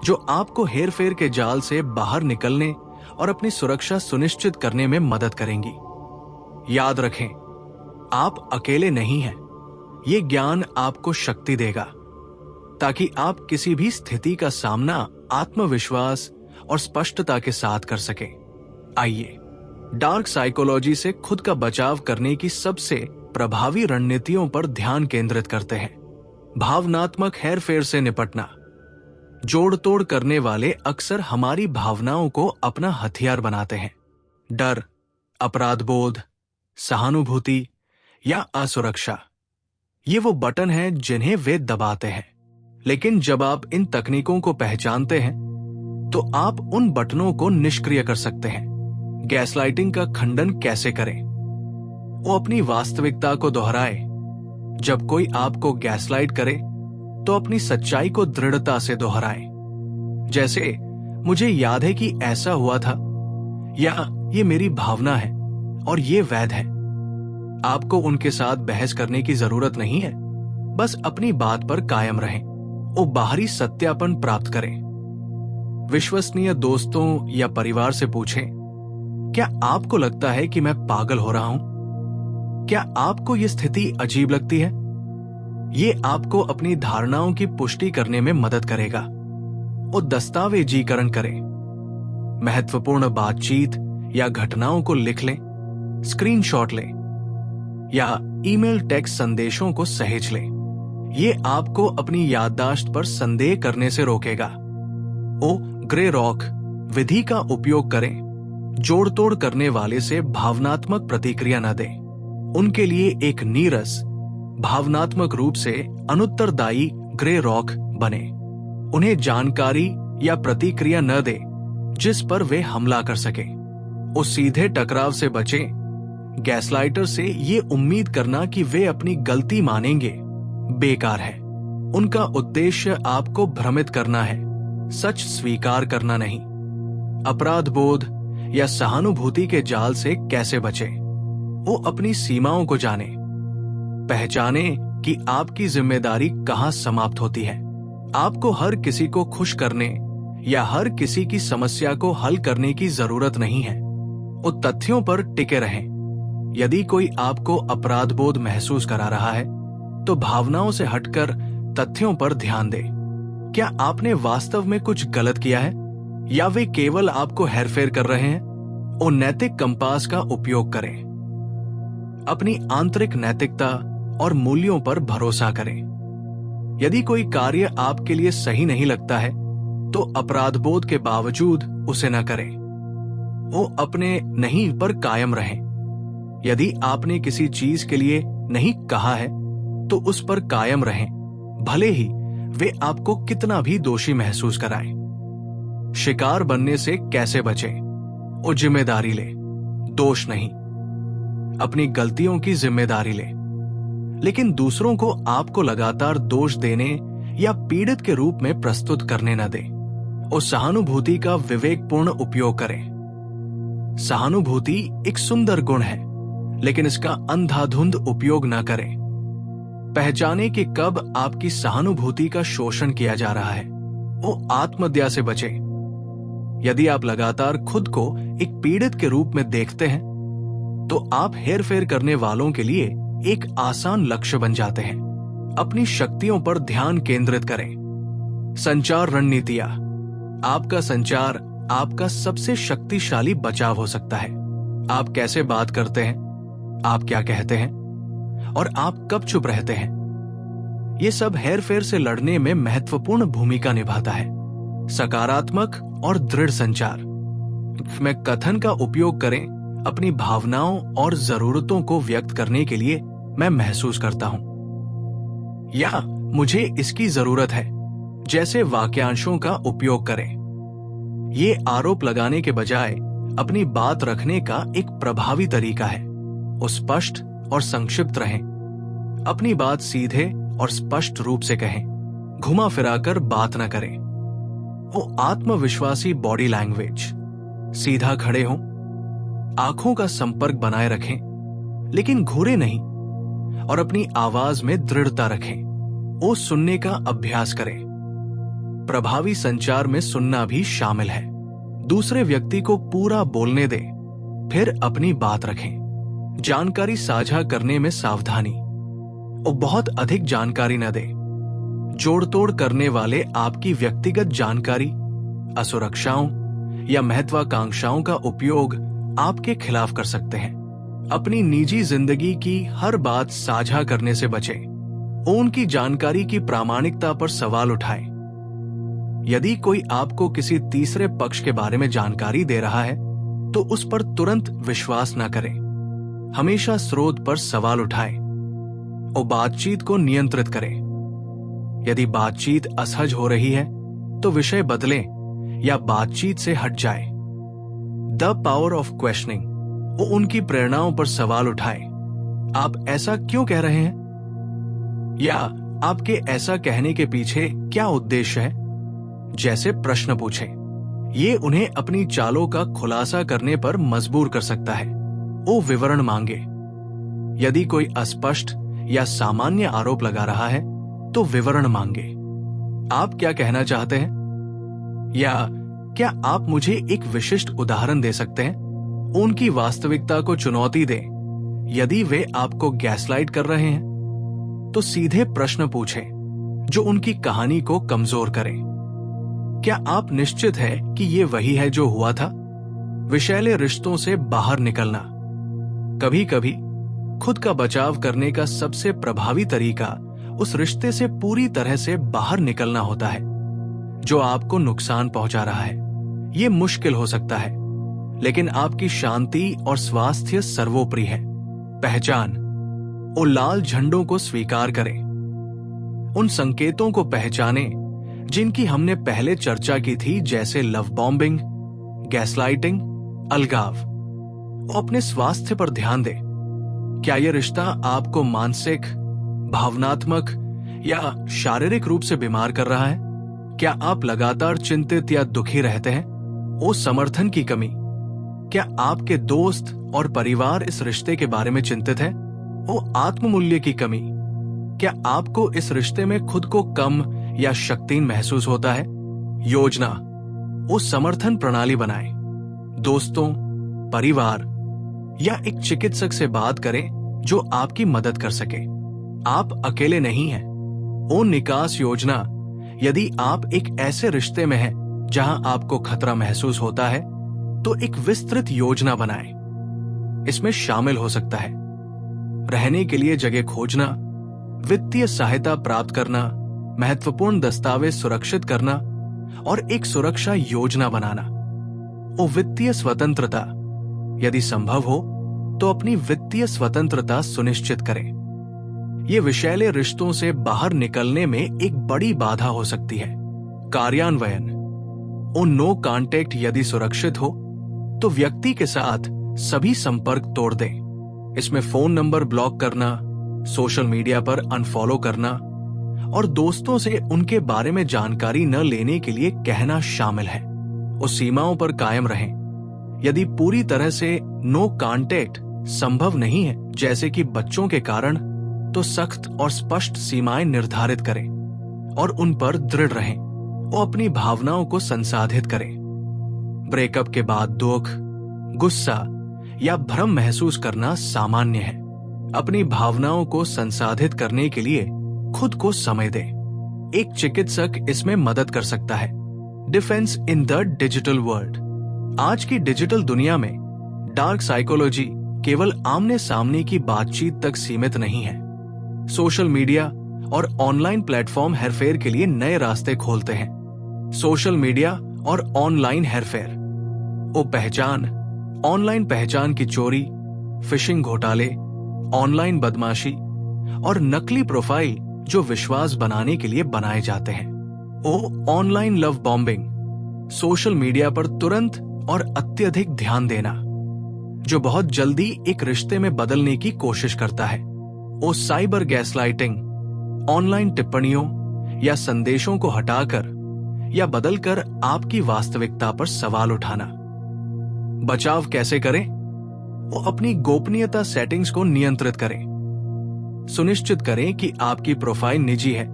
जो आपको हेरफेर के जाल से बाहर निकलने और अपनी सुरक्षा सुनिश्चित करने में मदद करेंगी। याद रखें, आप अकेले नहीं हैं। ये ज्ञान आपको शक्ति देगा ताकि आप किसी भी स्थिति का सामना आत्मविश्वास और स्पष्टता के साथ कर सकें। आइए डार्क साइकोलॉजी से खुद का बचाव करने की सबसे प्रभावी रणनीतियों पर ध्यान केंद्रित करते हैं। भावनात्मक हेरफेर से निपटना। जोड़ तोड़ करने वाले अक्सर हमारी भावनाओं को अपना हथियार बनाते हैं। डर, अपराध बोध, सहानुभूति या असुरक्षा, ये वो बटन हैं जिन्हें वे दबाते हैं। लेकिन जब आप इन तकनीकों को पहचानते हैं तो आप उन बटनों को निष्क्रिय कर सकते हैं। गैसलाइटिंग का खंडन कैसे करें? वो अपनी वास्तविकता को दोहराए। जब कोई आपको गैसलाइट करे तो अपनी सच्चाई को दृढ़ता से दोहराएं। जैसे, मुझे याद है कि ऐसा हुआ था, या ये मेरी भावना है और ये वैध है। आपको उनके साथ बहस करने की जरूरत नहीं है, बस अपनी बात पर कायम रहें और बाहरी सत्यापन प्राप्त करें। विश्वसनीय दोस्तों या परिवार से पूछें, क्या आपको लगता है कि मैं पागल हो रहा हूं? क्या आपको यह स्थिति अजीब लगती है? ये आपको अपनी धारणाओं की पुष्टि करने में मदद करेगा। और दस्तावेजीकरण करें। महत्वपूर्ण बातचीत या घटनाओं को लिख लें, स्क्रीनशॉट लें या ईमेल टेक्स्ट संदेशों को सहेज लें। ये आपको अपनी याददाश्त पर संदेह करने से रोकेगा। ओ ग्रे रॉक विधि का उपयोग करें। जोड़ तोड़ करने वाले से भावनात्मक प्रतिक्रिया न दें। उनके लिए एक नीरस, भावनात्मक रूप से अनुत्तरदायी ग्रे रॉक बने। उन्हें जानकारी या प्रतिक्रिया न दें जिस पर वे हमला कर सकें। उस सीधे टकराव से बचें गैसलाइटर से ये उम्मीद करना कि वे अपनी गलती मानेंगे बेकार है। उनका उद्देश्य आपको भ्रमित करना है, सच स्वीकार करना नहीं। अपराध बोध या सहानुभूति के जाल से कैसे बचें? वो अपनी सीमाओं को जाने, पहचाने कि आपकी जिम्मेदारी कहां समाप्त होती है। आपको हर किसी को खुश करने या हर किसी की समस्या को हल करने की जरूरत नहीं है। उन तथ्यों पर टिके रहें। यदि कोई आपको अपराध बोध महसूस करा रहा है तो भावनाओं से हटकर तथ्यों पर ध्यान दें। क्या आपने वास्तव में कुछ गलत किया है या वे केवल आपको हेरफेर कर रहे हैं? वो नैतिक कंपास का उपयोग करें। अपनी आंतरिक नैतिकता और मूल्यों पर भरोसा करें। यदि कोई कार्य आपके लिए सही नहीं लगता है तो अपराध बोध के बावजूद उसे न करें। वो अपने नहीं पर कायम रहें। यदि आपने किसी चीज के लिए नहीं कहा है तो उस पर कायम रहें, भले ही वे आपको कितना भी दोषी महसूस कराएं। शिकार बनने से कैसे बचें? वो जिम्मेदारी ले, दोष नहीं। अपनी गलतियों की जिम्मेदारी ले, लेकिन दूसरों को आपको लगातार दोष देने या पीड़ित के रूप में प्रस्तुत करने न दें। और सहानुभूति का विवेकपूर्ण उपयोग करें। सहानुभूति एक सुंदर गुण है, लेकिन इसका अंधाधुंध उपयोग न करें। पहचाने कि कब आपकी सहानुभूति का शोषण किया जा रहा है। वो आत्महत्या से बचें। यदि आप लगातार खुद को एक पीड़ित के रूप में देखते हैं तो आप हेरफेर करने वालों के लिए एक आसान लक्ष्य बन जाते हैं। अपनी शक्तियों पर ध्यान केंद्रित करें। संचार रणनीतियां। आपका संचार आपका सबसे शक्तिशाली बचाव हो सकता है। आप कैसे बात करते हैं, आप क्या कहते हैं और आप कब चुप रहते हैं, ये सब हेरफेर से लड़ने में महत्वपूर्ण भूमिका निभाता है। सकारात्मक और दृढ़ संचार में कथन का उपयोग करें। अपनी भावनाओं और जरूरतों को व्यक्त करने के लिए मैं महसूस करता हूं या मुझे इसकी जरूरत है जैसे वाक्यांशों का उपयोग करें। ये आरोप लगाने के बजाय अपनी बात रखने का एक प्रभावी तरीका है। वो स्पष्ट और संक्षिप्त रहें। अपनी बात सीधे और स्पष्ट रूप से कहें, घुमा फिराकर बात न करें। वो आत्मविश्वासी बॉडी लैंग्वेज। सीधा खड़े हों, आंखों का संपर्क बनाए रखें लेकिन घूरे नहीं, और अपनी आवाज में दृढ़ता रखें। वो सुनने का अभ्यास करें। प्रभावी संचार में सुनना भी शामिल है। दूसरे व्यक्ति को पूरा बोलने दें, फिर अपनी बात रखें। जानकारी साझा करने में सावधानी। और बहुत अधिक जानकारी न दें। जोड़ तोड़ करने वाले आपकी व्यक्तिगत जानकारी, असुरक्षाओं या महत्वाकांक्षाओं का उपयोग आपके खिलाफ कर सकते हैं। अपनी निजी जिंदगी की हर बात साझा करने से बचें। उनकी जानकारी की प्रामाणिकता पर सवाल उठाएं। यदि कोई आपको किसी तीसरे पक्ष के बारे में जानकारी दे रहा है तो उस पर तुरंत विश्वास न करें। हमेशा स्रोत पर सवाल उठाएं और बातचीत को नियंत्रित करें। यदि बातचीत असहज हो रही है तो विषय बदलें या बातचीत से हट जाएं। The power of questioning. वो उनकी प्रेरणाओं पर सवाल उठाएं। आप ऐसा क्यों कह रहे हैं, या आपके ऐसा कहने के पीछे क्या उद्देश्य है, जैसे प्रश्न पूछें। ये उन्हें अपनी चालों का खुलासा करने पर मजबूर कर सकता है। वो विवरण मांगे। यदि कोई अस्पष्ट या सामान्य आरोप लगा रहा है तो विवरण मांगे। आप क्या कहना चाहते हैं, या क्या आप मुझे एक विशिष्ट उदाहरण दे सकते हैं? उनकी वास्तविकता को चुनौती दें। यदि वे आपको गैसलाइट कर रहे हैं तो सीधे प्रश्न पूछें जो उनकी कहानी को कमजोर करें। क्या आप निश्चित है कि ये वही है जो हुआ था? विषैले रिश्तों से बाहर निकलना। कभी कभी खुद का बचाव करने का सबसे प्रभावी तरीका उस रिश्ते से पूरी तरह से बाहर निकलना होता है जो आपको नुकसान पहुंचा रहा है। ये मुश्किल हो सकता है, लेकिन आपकी शांति और स्वास्थ्य सर्वोपरि है। पहचान। उन लाल झंडों को स्वीकार करें। उन संकेतों को पहचानें जिनकी हमने पहले चर्चा की थी, जैसे लव बॉम्बिंग, गैसलाइटिंग, अलगाव। अपने स्वास्थ्य पर ध्यान दें। क्या यह रिश्ता आपको मानसिक, भावनात्मक या शारीरिक रूप से बीमार कर रहा है? क्या आप लगातार चिंतित या दुखी रहते हैं? वो समर्थन की कमी, क्या आपके दोस्त और परिवार इस रिश्ते के बारे में चिंतित है? वो आत्ममूल्य की कमी, क्या आपको इस रिश्ते में खुद को कम या शक्तिहीन महसूस होता है? योजना, वो समर्थन प्रणाली बनाएं। दोस्तों, परिवार या एक चिकित्सक से बात करें जो आपकी मदद कर सके। आप अकेले नहीं हैं। वो निकास योजना, यदि आप एक ऐसे रिश्ते में हैं जहां आपको खतरा महसूस होता है, तो एक विस्तृत योजना बनाएं। इसमें शामिल हो सकता है रहने के लिए जगह खोजना, वित्तीय सहायता प्राप्त करना, महत्वपूर्ण दस्तावेज सुरक्षित करना और एक सुरक्षा योजना बनाना। वो वित्तीय स्वतंत्रता, यदि संभव हो तो अपनी वित्तीय स्वतंत्रता सुनिश्चित करें। ये विषैले रिश्तों से बाहर निकलने में एक बड़ी बाधा हो सकती है। कार्यान्वयन, वो नो कांटेक्ट यदि सुरक्षित हो तो व्यक्ति के साथ सभी संपर्क तोड़ दें। इसमें फोन नंबर ब्लॉक करना, सोशल मीडिया पर अनफॉलो करना और दोस्तों से उनके बारे में जानकारी न लेने के लिए कहना शामिल है। उस सीमाओं पर कायम रहें। यदि पूरी तरह से नो कांटेक्ट संभव नहीं है, जैसे कि बच्चों के कारण, तो सख्त और स्पष्ट सीमाएं निर्धारित करें और उन पर दृढ़ रहें। वो अपनी भावनाओं को संसाधित करें। ब्रेकअप के बाद दुख, गुस्सा या भ्रम महसूस करना सामान्य है। अपनी भावनाओं को संसाधित करने के लिए खुद को समय दें। एक चिकित्सक इसमें मदद कर सकता है। Defence in the digital world, आज की डिजिटल दुनिया में डार्क साइकोलॉजी केवल आमने सामने की बातचीत तक सीमित नहीं है। सोशल मीडिया और ऑनलाइन प्लेटफॉर्म हेरफेर के लिए नए रास्ते खोलते हैं। सोशल मीडिया और ऑनलाइन हेरफेर, वो पहचान, ऑनलाइन पहचान की चोरी, फिशिंग घोटाले, ऑनलाइन बदमाशी और नकली प्रोफाइल जो विश्वास बनाने के लिए बनाए जाते हैं। वो online love bombing, social media पर तुरंत और अत्यधिक ध्यान देना, जो बहुत जल्दी एक रिश्ते में बदलने की कोशिश करता है। वो साइबर गैसलाइटिंग, ऑनलाइन टिप्पणियों या संदेशों को हटाकर या बदलकर आपकी वास्तविकता पर सवाल उठाना। बचाव कैसे करें? वो अपनी गोपनीयता सेटिंग्स को नियंत्रित करें। सुनिश्चित करें कि आपकी प्रोफाइल निजी है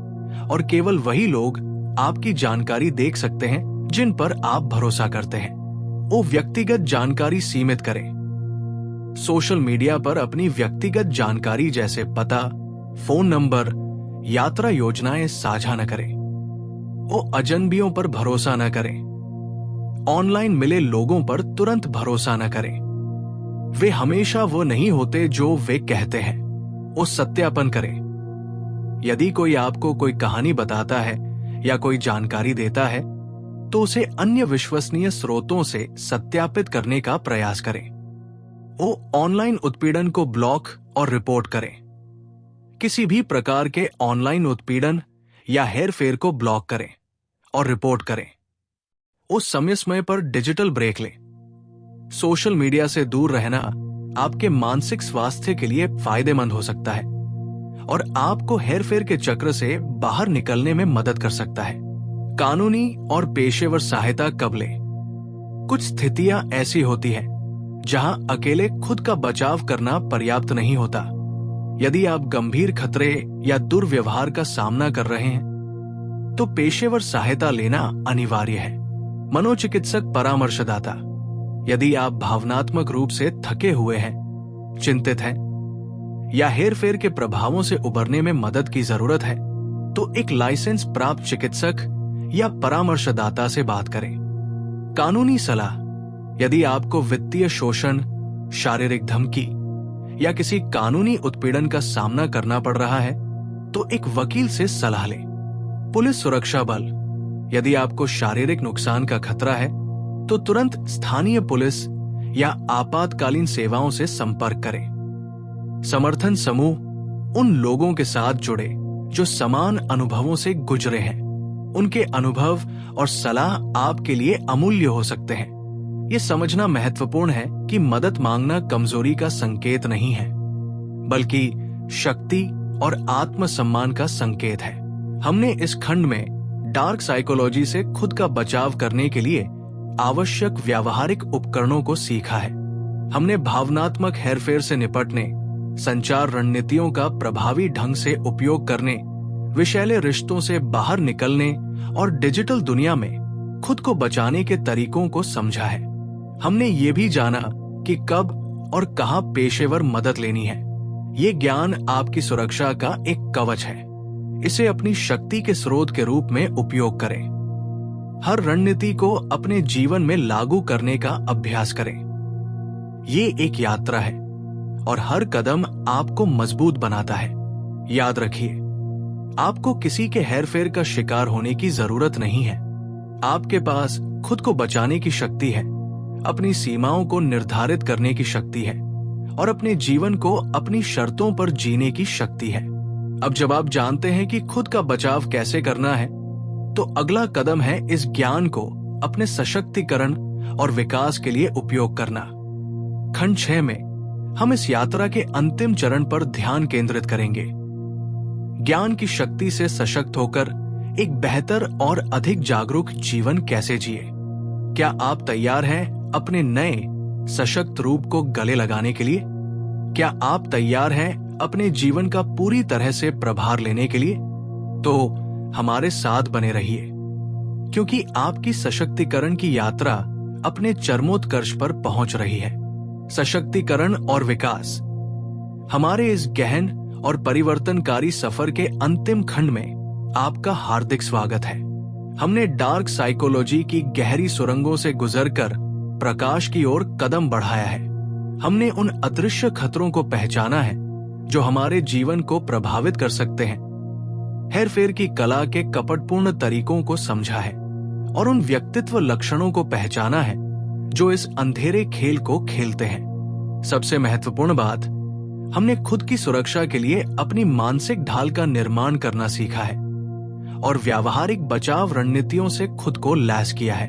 और केवल वही लोग आपकी जानकारी देख सकते हैं जिन पर आप भरोसा करते हैं। वो व्यक्तिगत जानकारी सीमित करें। सोशल मीडिया पर अपनी व्यक्तिगत जानकारी जैसे पता, फोन नंबर, यात्रा योजनाएं साझा न करें। वो अजनबियों पर भरोसा न करें। ऑनलाइन मिले लोगों पर तुरंत भरोसा न करें। वे हमेशा वो नहीं होते जो वे कहते हैं। वो सत्यापन करें। यदि कोई आपको कोई कहानी बताता है या कोई जानकारी देता है, तो उसे अन्य विश्वसनीय स्रोतों से सत्यापित करने का प्रयास करें। वो ऑनलाइन उत्पीड़न को ब्लॉक और रिपोर्ट करें। किसी भी प्रकार के ऑनलाइन उत्पीड़न या हेरफेर को ब्लॉक करें और रिपोर्ट करें। उस समय पर डिजिटल ब्रेक लें। सोशल मीडिया से दूर रहना आपके मानसिक स्वास्थ्य के लिए फायदेमंद हो सकता है और आपको हेरफेर के चक्र से बाहर निकलने में मदद कर सकता है। कानूनी और पेशेवर सहायता कब लें? कुछ स्थितियां ऐसी होती हैं जहां अकेले खुद का बचाव करना पर्याप्त नहीं होता। यदि आप गंभीर खतरे या दुर्व्यवहार का सामना कर रहे हैं, तो पेशेवर सहायता लेना अनिवार्य है। मनोचिकित्सक परामर्शदाता, यदि आप भावनात्मक रूप से थके हुए हैं, चिंतित हैं या हेरफेर के प्रभावों से उबरने में मदद की जरूरत है, तो एक लाइसेंस प्राप्त चिकित्सक या परामर्शदाता से बात करें। कानूनी सलाह, यदि आपको वित्तीय शोषण, शारीरिक धमकी या किसी कानूनी उत्पीड़न का सामना करना पड़ रहा है, तो एक वकील से सलाह लें। पुलिस सुरक्षा बल, यदि आपको शारीरिक नुकसान का खतरा है, तो तुरंत स्थानीय पुलिस या आपातकालीन सेवाओं से संपर्क करें। समर्थन समूह, उन लोगों के साथ जुड़े जो समान अनुभवों से गुजरे हैं। उनके अनुभव और सलाह आपके लिए अमूल्य हो सकते हैं। ये समझना महत्वपूर्ण है कि मदद मांगना कमजोरी का संकेत नहीं है, बल्कि शक्ति और आत्मसम्मान का संकेत है। हमने इस खंड में डार्क साइकोलॉजी से खुद का बचाव करने के लिए आवश्यक व्यावहारिक उपकरणों को सीखा है। हमने भावनात्मक हेरफेर से निपटने, संचार रणनीतियों का प्रभावी ढंग से उपयोग करने, विषैले रिश्तों से बाहर निकलने और डिजिटल दुनिया में खुद को बचाने के तरीकों को समझा है। हमने ये भी जाना कि कब और कहां पेशेवर मदद लेनी है। ये ज्ञान आपकी सुरक्षा का एक कवच है। इसे अपनी शक्ति के स्रोत के रूप में उपयोग करें। हर रणनीति को अपने जीवन में लागू करने का अभ्यास करें। ये एक यात्रा है और हर कदम आपको मजबूत बनाता है। याद रखिए, आपको किसी के हेरफेर का शिकार होने की जरूरत नहीं है। आपके पास खुद को बचाने की शक्ति है, अपनी सीमाओं को निर्धारित करने की शक्ति है और अपने जीवन को अपनी शर्तों पर जीने की शक्ति है। अब जब आप जानते हैं कि खुद का बचाव कैसे करना है, तो अगला कदम है इस ज्ञान को अपने सशक्तिकरण और विकास के लिए उपयोग करना। खंड 6 में हम इस यात्रा के अंतिम चरण पर ध्यान केंद्रित करेंगे। ज्ञान की शक्ति से सशक्त होकर एक बेहतर और अधिक जागरूक जीवन कैसे जिए। क्या आप तैयार हैं अपने नए सशक्त रूप को गले लगाने के लिए? क्या आप तैयार हैं अपने जीवन का पूरी तरह से प्रभार लेने के लिए? तो हमारे साथ बने रहिए, क्योंकि आपकी सशक्तिकरण की यात्रा अपने चरमोत्कर्ष पर पहुंच रही है। सशक्तिकरण और विकास। हमारे इस गहन और परिवर्तनकारी सफर के अंतिम खंड में आपका हार्दिक स्वागत है। हमने डार्क साइकोलॉजी की गहरी सुरंगों से गुजरकर प्रकाश की ओर कदम बढ़ाया है। हमने उन अदृश्य खतरों को पहचाना है जो हमारे जीवन को प्रभावित कर सकते हैं, हेरफेर की कला के कपटपूर्ण तरीकों को समझा है और उन व्यक्तित्व लक्षणों को पहचाना है जो इस अंधेरे खेल को खेलते हैं। सबसे महत्वपूर्ण बात, हमने खुद की सुरक्षा के लिए अपनी मानसिक ढाल का निर्माण करना सीखा है और व्यावहारिक बचाव रणनीतियों से खुद को लैस किया है।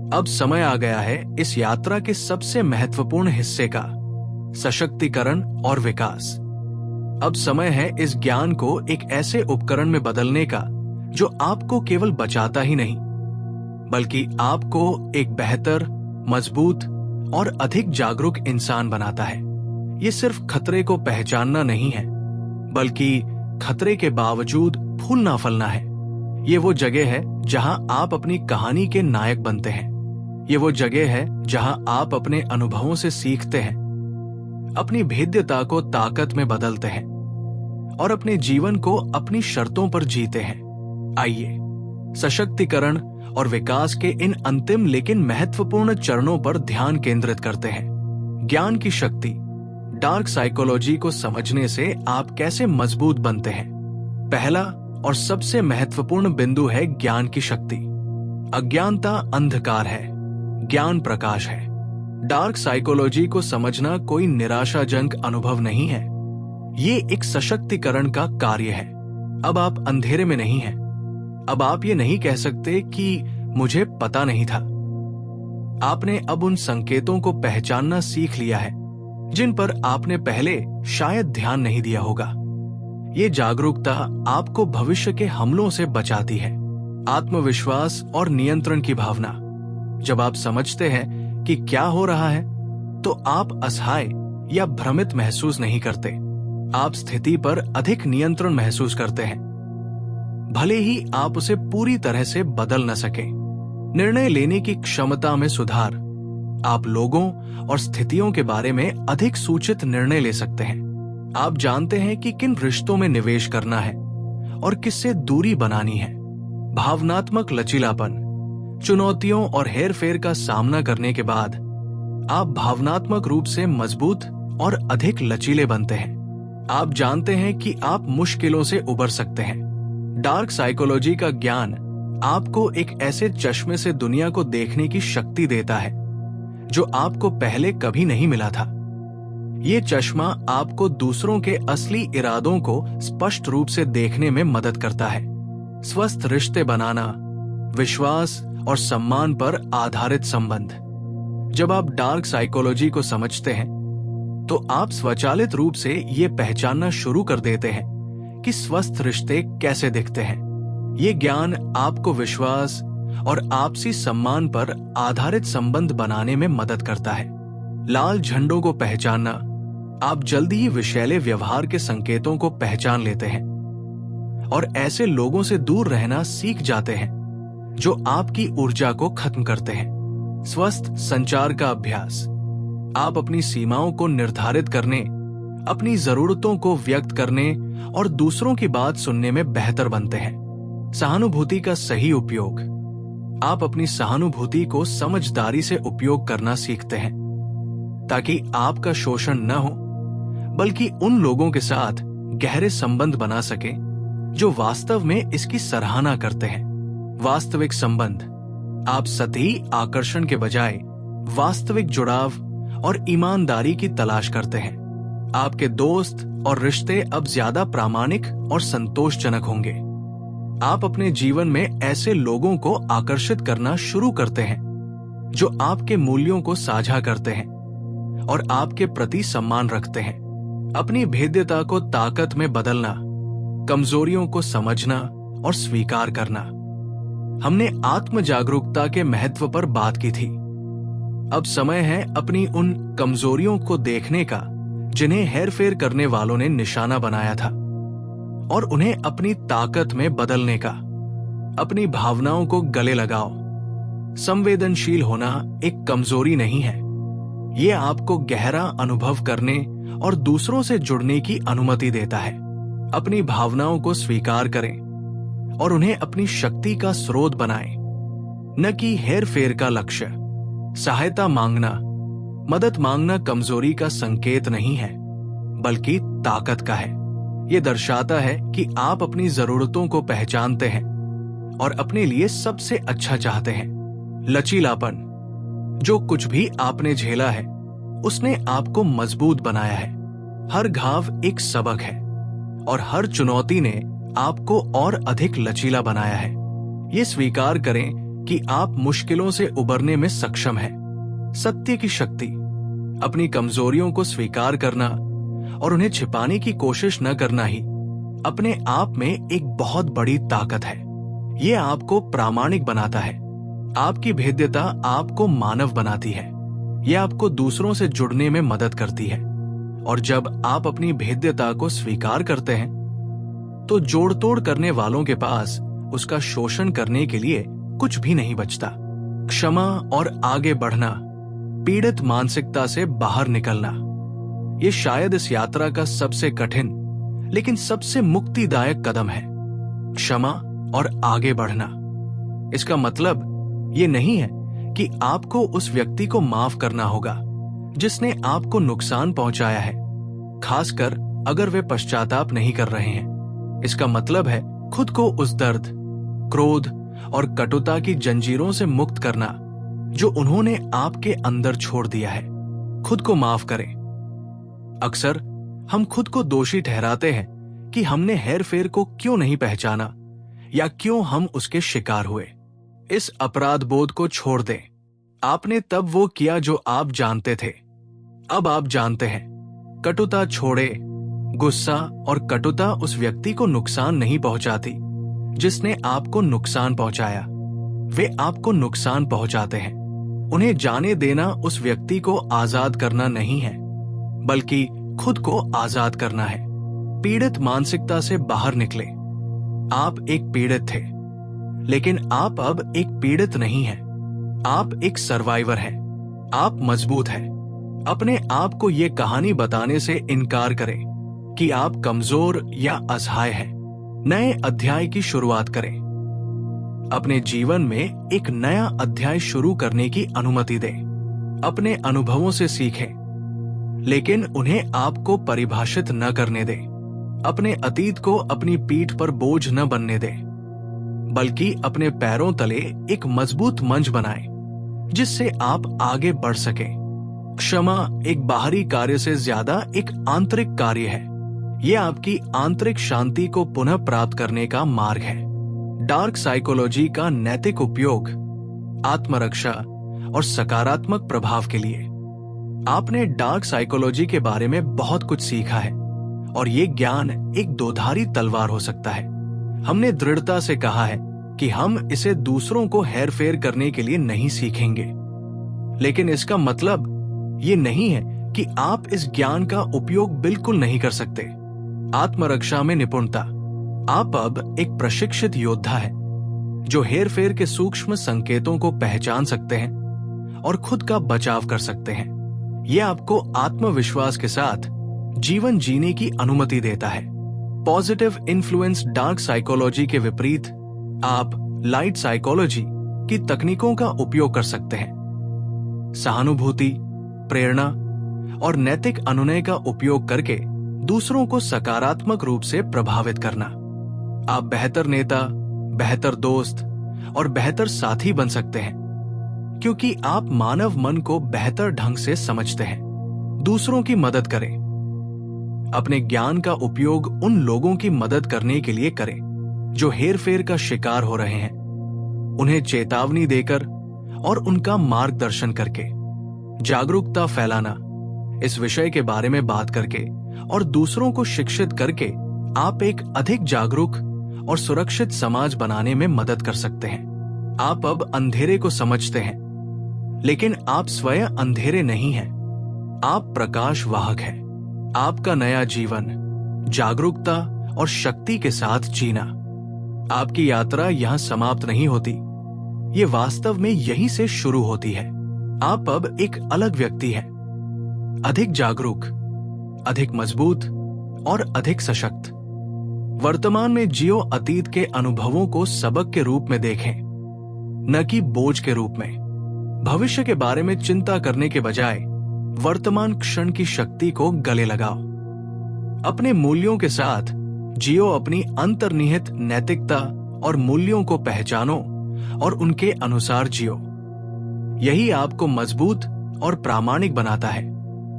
अब समय आ गया है इस यात्रा के सबसे महत्वपूर्ण हिस्से का, सशक्तिकरण और विकास। अब समय है इस ज्ञान को एक ऐसे उपकरण में बदलने का जो आपको केवल बचाता ही नहीं, बल्कि आपको एक बेहतर, मजबूत और अधिक जागरूक इंसान बनाता है। ये सिर्फ खतरे को पहचानना नहीं है, बल्कि खतरे के बावजूद फूलना फलना है। ये वो जगह है जहां आप अपनी कहानी के नायक बनते हैं। ये वो जगह है जहां आप अपने अनुभवों से सीखते हैं, अपनी भेद्यता को ताकत में बदलते हैं और अपने जीवन को अपनी शर्तों पर जीते हैं। आइए सशक्तिकरण और विकास के इन अंतिम लेकिन महत्वपूर्ण चरणों पर ध्यान केंद्रित करते हैं। ज्ञान की शक्ति। डार्क साइकोलॉजी को समझने से आप कैसे मजबूत बनते हैं। पहला और सबसे महत्वपूर्ण बिंदु है ज्ञान की शक्ति। अज्ञानता अंधकार है, ज्ञान प्रकाश है। डार्क साइकोलॉजी को समझना कोई निराशाजनक अनुभव नहीं है, ये एक सशक्तिकरण का कार्य है। अब आप अंधेरे में नहीं हैं। अब आप ये नहीं कह सकते कि मुझे पता नहीं था। आपने अब उन संकेतों को पहचानना सीख लिया है जिन पर आपने पहले शायद ध्यान नहीं दिया होगा। ये जागरूकता आपको भविष्य के हमलों से बचाती है। आत्मविश्वास और नियंत्रण की भावना। जब आप समझते हैं कि क्या हो रहा है, तो आप असहाय या भ्रमित महसूस नहीं करते। आप स्थिति पर अधिक नियंत्रण महसूस करते हैं, भले ही आप उसे पूरी तरह से बदल न सके। निर्णय लेने की क्षमता में सुधार। आप लोगों और स्थितियों के बारे में अधिक सूचित निर्णय ले सकते हैं। आप जानते हैं कि किन रिश्तों में निवेश करना है और किससे दूरी बनानी है। भावनात्मक लचीलापन। चुनौतियों और हेरफेर का सामना करने के बाद आप भावनात्मक रूप से मजबूत और अधिक लचीले बनते हैं। आप जानते हैं कि आप मुश्किलों से उबर सकते हैं। डार्क साइकोलॉजी का ज्ञान आपको एक ऐसे चश्मे से दुनिया को देखने की शक्ति देता है जो आपको पहले कभी नहीं मिला था। ये चश्मा आपको दूसरों के असली इरादों को स्पष्ट रूप से देखने में मदद करता है। स्वस्थ रिश्ते बनाना, विश्वास और सम्मान पर आधारित संबंध। जब आप डार्क साइकोलॉजी को समझते हैं, तो आप स्वचालित रूप से ये पहचानना शुरू कर देते हैं कि स्वस्थ रिश्ते कैसे दिखते हैं। ये ज्ञान आपको विश्वास और आपसी सम्मान पर आधारित संबंध बनाने में मदद करता है। लाल झंडों को पहचानना, आप जल्दी ही विषैले व्यवहार के संकेतों को पहचान लेते हैं और ऐसे लोगों से दूर रहना सीख जाते हैं जो आपकी ऊर्जा को खत्म करते हैं। स्वस्थ संचार का अभ्यास, आप अपनी सीमाओं को निर्धारित करने, अपनी जरूरतों को व्यक्त करने और दूसरों की बात सुनने में बेहतर बनते हैं। सहानुभूति का सही उपयोग, आप अपनी सहानुभूति को समझदारी से उपयोग करना सीखते हैं ताकि आपका शोषण न हो, बल्कि उन लोगों के साथ गहरे संबंध बना सके जो वास्तव में इसकी सराहना करते हैं। वास्तविक संबंध, आप सतही आकर्षण के बजाय वास्तविक जुड़ाव और ईमानदारी की तलाश करते हैं। आपके दोस्त और रिश्ते अब ज्यादा प्रामाणिक और संतोषजनक होंगे। आप अपने जीवन में ऐसे लोगों को आकर्षित करना शुरू करते हैं जो आपके मूल्यों को साझा करते हैं और आपके प्रति सम्मान रखते हैं। अपनी भेद्यता को ताकत में बदलना, कमजोरियों को समझना और स्वीकार करना। हमने आत्म जागरूकता के महत्व पर बात की थी। अब समय है अपनी उन कमजोरियों को देखने का जिन्हें हेरफेर करने वालों ने निशाना बनाया था और उन्हें अपनी ताकत में बदलने का। अपनी भावनाओं को गले लगाओ। संवेदनशील होना एक कमजोरी नहीं है, ये आपको गहरा अनुभव करने और दूसरों से जुड़ने की अनुमति देता है। अपनी भावनाओं को स्वीकार करें और उन्हें अपनी शक्ति का स्रोत बनाएं, न कि हेरफेर का लक्ष्य। सहायता मांगना, मदद मांगना कमजोरी का संकेत नहीं है, बल्कि ताकत का है। यह दर्शाता है कि आप अपनी जरूरतों को पहचानते हैं और अपने लिए सबसे अच्छा चाहते हैं। लचीलापन, जो कुछ भी आपने झेला है उसने आपको मजबूत बनाया है। हर घाव एक सबक है और हर चुनौती ने आपको और अधिक लचीला बनाया है। ये स्वीकार करें कि आप मुश्किलों से उबरने में सक्षम हैं। सत्य की शक्ति, अपनी कमजोरियों को स्वीकार करना और उन्हें छिपाने की कोशिश न करना ही अपने आप में एक बहुत बड़ी ताकत है। ये आपको प्रामाणिक बनाता है। आपकी भेद्यता आपको मानव बनाती है। यह आपको दूसरों से जुड़ने में मदद करती है और जब आप अपनी भेद्यता को स्वीकार करते हैं तो जोड़ तोड़ करने वालों के पास उसका शोषण करने के लिए कुछ भी नहीं बचता। क्षमा और आगे बढ़ना, पीड़ित मानसिकता से बाहर निकलना, ये शायद इस यात्रा का सबसे कठिन लेकिन सबसे मुक्तिदायक कदम है। क्षमा और आगे बढ़ना, इसका मतलब ये नहीं है कि आपको उस व्यक्ति को माफ करना होगा जिसने आपको नुकसान पहुंचाया है, खासकर अगर वे पश्चाताप नहीं कर रहे हैं। इसका मतलब है खुद को उस दर्द, क्रोध और कटुता की जंजीरों से मुक्त करना जो उन्होंने आपके अंदर छोड़ दिया है। खुद को माफ करें। अक्सर हम खुद को दोषी ठहराते हैं कि हमने हेरफेर को क्यों नहीं पहचाना या क्यों हम उसके शिकार हुए। इस अपराध बोध को छोड़ दें। आपने तब वो किया जो आप जानते थे। अब आप जानते हैं। कटुता छोड़े। गुस्सा और कटुता उस व्यक्ति को नुकसान नहीं पहुंचाती जिसने आपको नुकसान पहुंचाया। वे आपको नुकसान पहुंचाते हैं। उन्हें जाने देना उस व्यक्ति को आजाद करना नहीं है, बल्कि खुद को आजाद करना है। पीड़ित मानसिकता से बाहर निकले। आप एक पीड़ित थे, लेकिन आप अब एक पीड़ित नहीं हैं। आप एक सर्वाइवर हैं। आप मजबूत हैं। अपने आप को ये कहानी बताने से इनकार करें कि आप कमजोर या असहाय हैं। नए अध्याय की शुरुआत करें। अपने जीवन में एक नया अध्याय शुरू करने की अनुमति दें। अपने अनुभवों से सीखें, लेकिन उन्हें आपको परिभाषित न करने दें। अपने अतीत को अपनी पीठ पर बोझ न बनने दें, बल्कि अपने पैरों तले एक मजबूत मंच बनाएं, जिससे आप आगे बढ़ सकें। क्षमा एक बाहरी कार्य से ज्यादा एक आंतरिक कार्य है। यह आपकी आंतरिक शांति को पुनः प्राप्त करने का मार्ग है। डार्क साइकोलॉजी का नैतिक उपयोग आत्मरक्षा और सकारात्मक प्रभाव के लिए। आपने डार्क साइकोलॉजी के बारे में बहुत कुछ सीखा है और ये ज्ञान एक दोधारी तलवार हो सकता है। हमने दृढ़ता से कहा है कि हम इसे दूसरों को हेरफेर करने के लिए नहीं सीखेंगे, लेकिन इसका मतलब ये नहीं है कि आप इस ज्ञान का उपयोग बिल्कुल नहीं कर सकते। आत्मरक्षा में निपुणता। आप अब एक प्रशिक्षित योद्धा है जो हेरफेर के सूक्ष्म संकेतों को पहचान सकते हैं और खुद का बचाव कर सकते हैं। यह आपको आत्मविश्वास के साथ जीवन जीने की अनुमति देता है। Positive influence. डार्क साइकोलॉजी के विपरीत आप लाइट साइकोलॉजी की तकनीकों का उपयोग कर सकते हैं। सहानुभूति, प्रेरणा और नैतिक अनुनय का उपयोग करके दूसरों को सकारात्मक रूप से प्रभावित करना। आप बेहतर नेता, बेहतर दोस्त और बेहतर साथी बन सकते हैं क्योंकि आप मानव मन को बेहतर ढंग से समझते हैं। दूसरों की मदद करें। अपने ज्ञान का उपयोग उन लोगों की मदद करने के लिए करें जो हेरफेर का शिकार हो रहे हैं, उन्हें चेतावनी देकर और उनका मार्गदर्शन करके। जागरूकता फैलाना। इस विषय के बारे में बात करके और दूसरों को शिक्षित करके आप एक अधिक जागरूक और सुरक्षित समाज बनाने में मदद कर सकते हैं। आप अब अंधेरे को समझते हैं, लेकिन आप स्वयं अंधेरे नहीं हैं। आप प्रकाश वाहक हैं। आपका नया जीवन जागरूकता और शक्ति के साथ जीना। आपकी यात्रा यहां समाप्त नहीं होती, ये वास्तव में यहीं से शुरू होती है। आप अब एक अलग व्यक्ति हैं, अधिक जागरूक, अधिक मजबूत और अधिक सशक्त। वर्तमान में जियो। अतीत के अनुभवों को सबक के रूप में देखें, न कि बोझ के रूप में। भविष्य के बारे में चिंता करने के बजाय वर्तमान क्षण की शक्ति को गले लगाओ। अपने मूल्यों के साथ जियो। अपनी अंतर्निहित नैतिकता और मूल्यों को पहचानो और उनके अनुसार जियो। यही आपको मजबूत और प्रामाणिक बनाता है।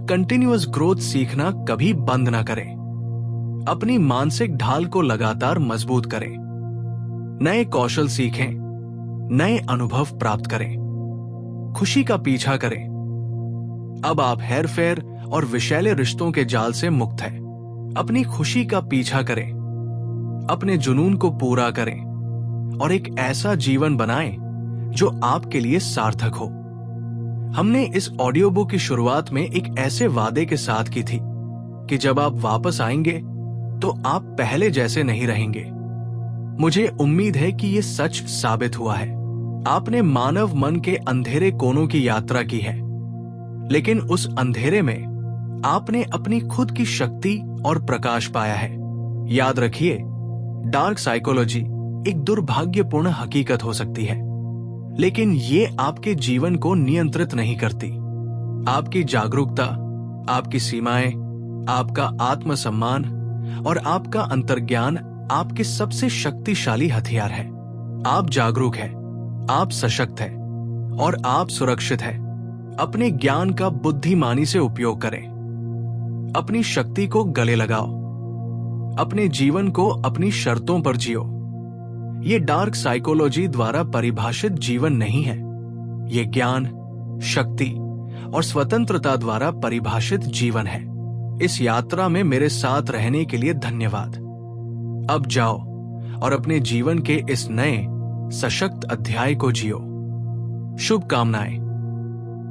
Continuous growth. सीखना कभी बंद ना करें। अपनी मानसिक ढाल को लगातार मजबूत करें। नए कौशल सीखें, नए अनुभव प्राप्त करें, खुशी का पीछा करें। अब आप हेरफेर और विषैले रिश्तों के जाल से मुक्त हैं। अपनी खुशी का पीछा करें, अपने जुनून को पूरा करें और एक ऐसा जीवन बनाएं जो आपके लिए सार्थक हो। हमने इस ऑडियो बुक की शुरुआत में एक ऐसे वादे के साथ की थी कि जब आप वापस आएंगे तो आप पहले जैसे नहीं रहेंगे। मुझे उम्मीद है कि यह सच साबित हुआ है। आपने मानव मन के अंधेरे कोनों की यात्रा की है, लेकिन उस अंधेरे में आपने अपनी खुद की शक्ति और प्रकाश पाया है। याद रखिए, डार्क साइकोलॉजी एक दुर्भाग्यपूर्ण हकीकत हो सकती है, लेकिन ये आपके जीवन को नियंत्रित नहीं करती। आपकी जागरूकता, आपकी सीमाएं, आपका आत्मसम्मान और आपका अंतर्ज्ञान आपके सबसे शक्तिशाली हथियार है। आप जागरूक हैं, आप सशक्त हैं और आप सुरक्षित हैं। अपने ज्ञान का बुद्धिमानी से उपयोग करें। अपनी शक्ति को गले लगाओ। अपने जीवन को अपनी शर्तों पर जियो। ये डार्क साइकोलॉजी द्वारा परिभाषित जीवन नहीं है, ये ज्ञान, शक्ति और स्वतंत्रता द्वारा परिभाषित जीवन है। इस यात्रा में मेरे साथ रहने के लिए धन्यवाद। अब जाओ और अपने जीवन के इस नए सशक्त अध्याय को जियो। शुभकामनाएं।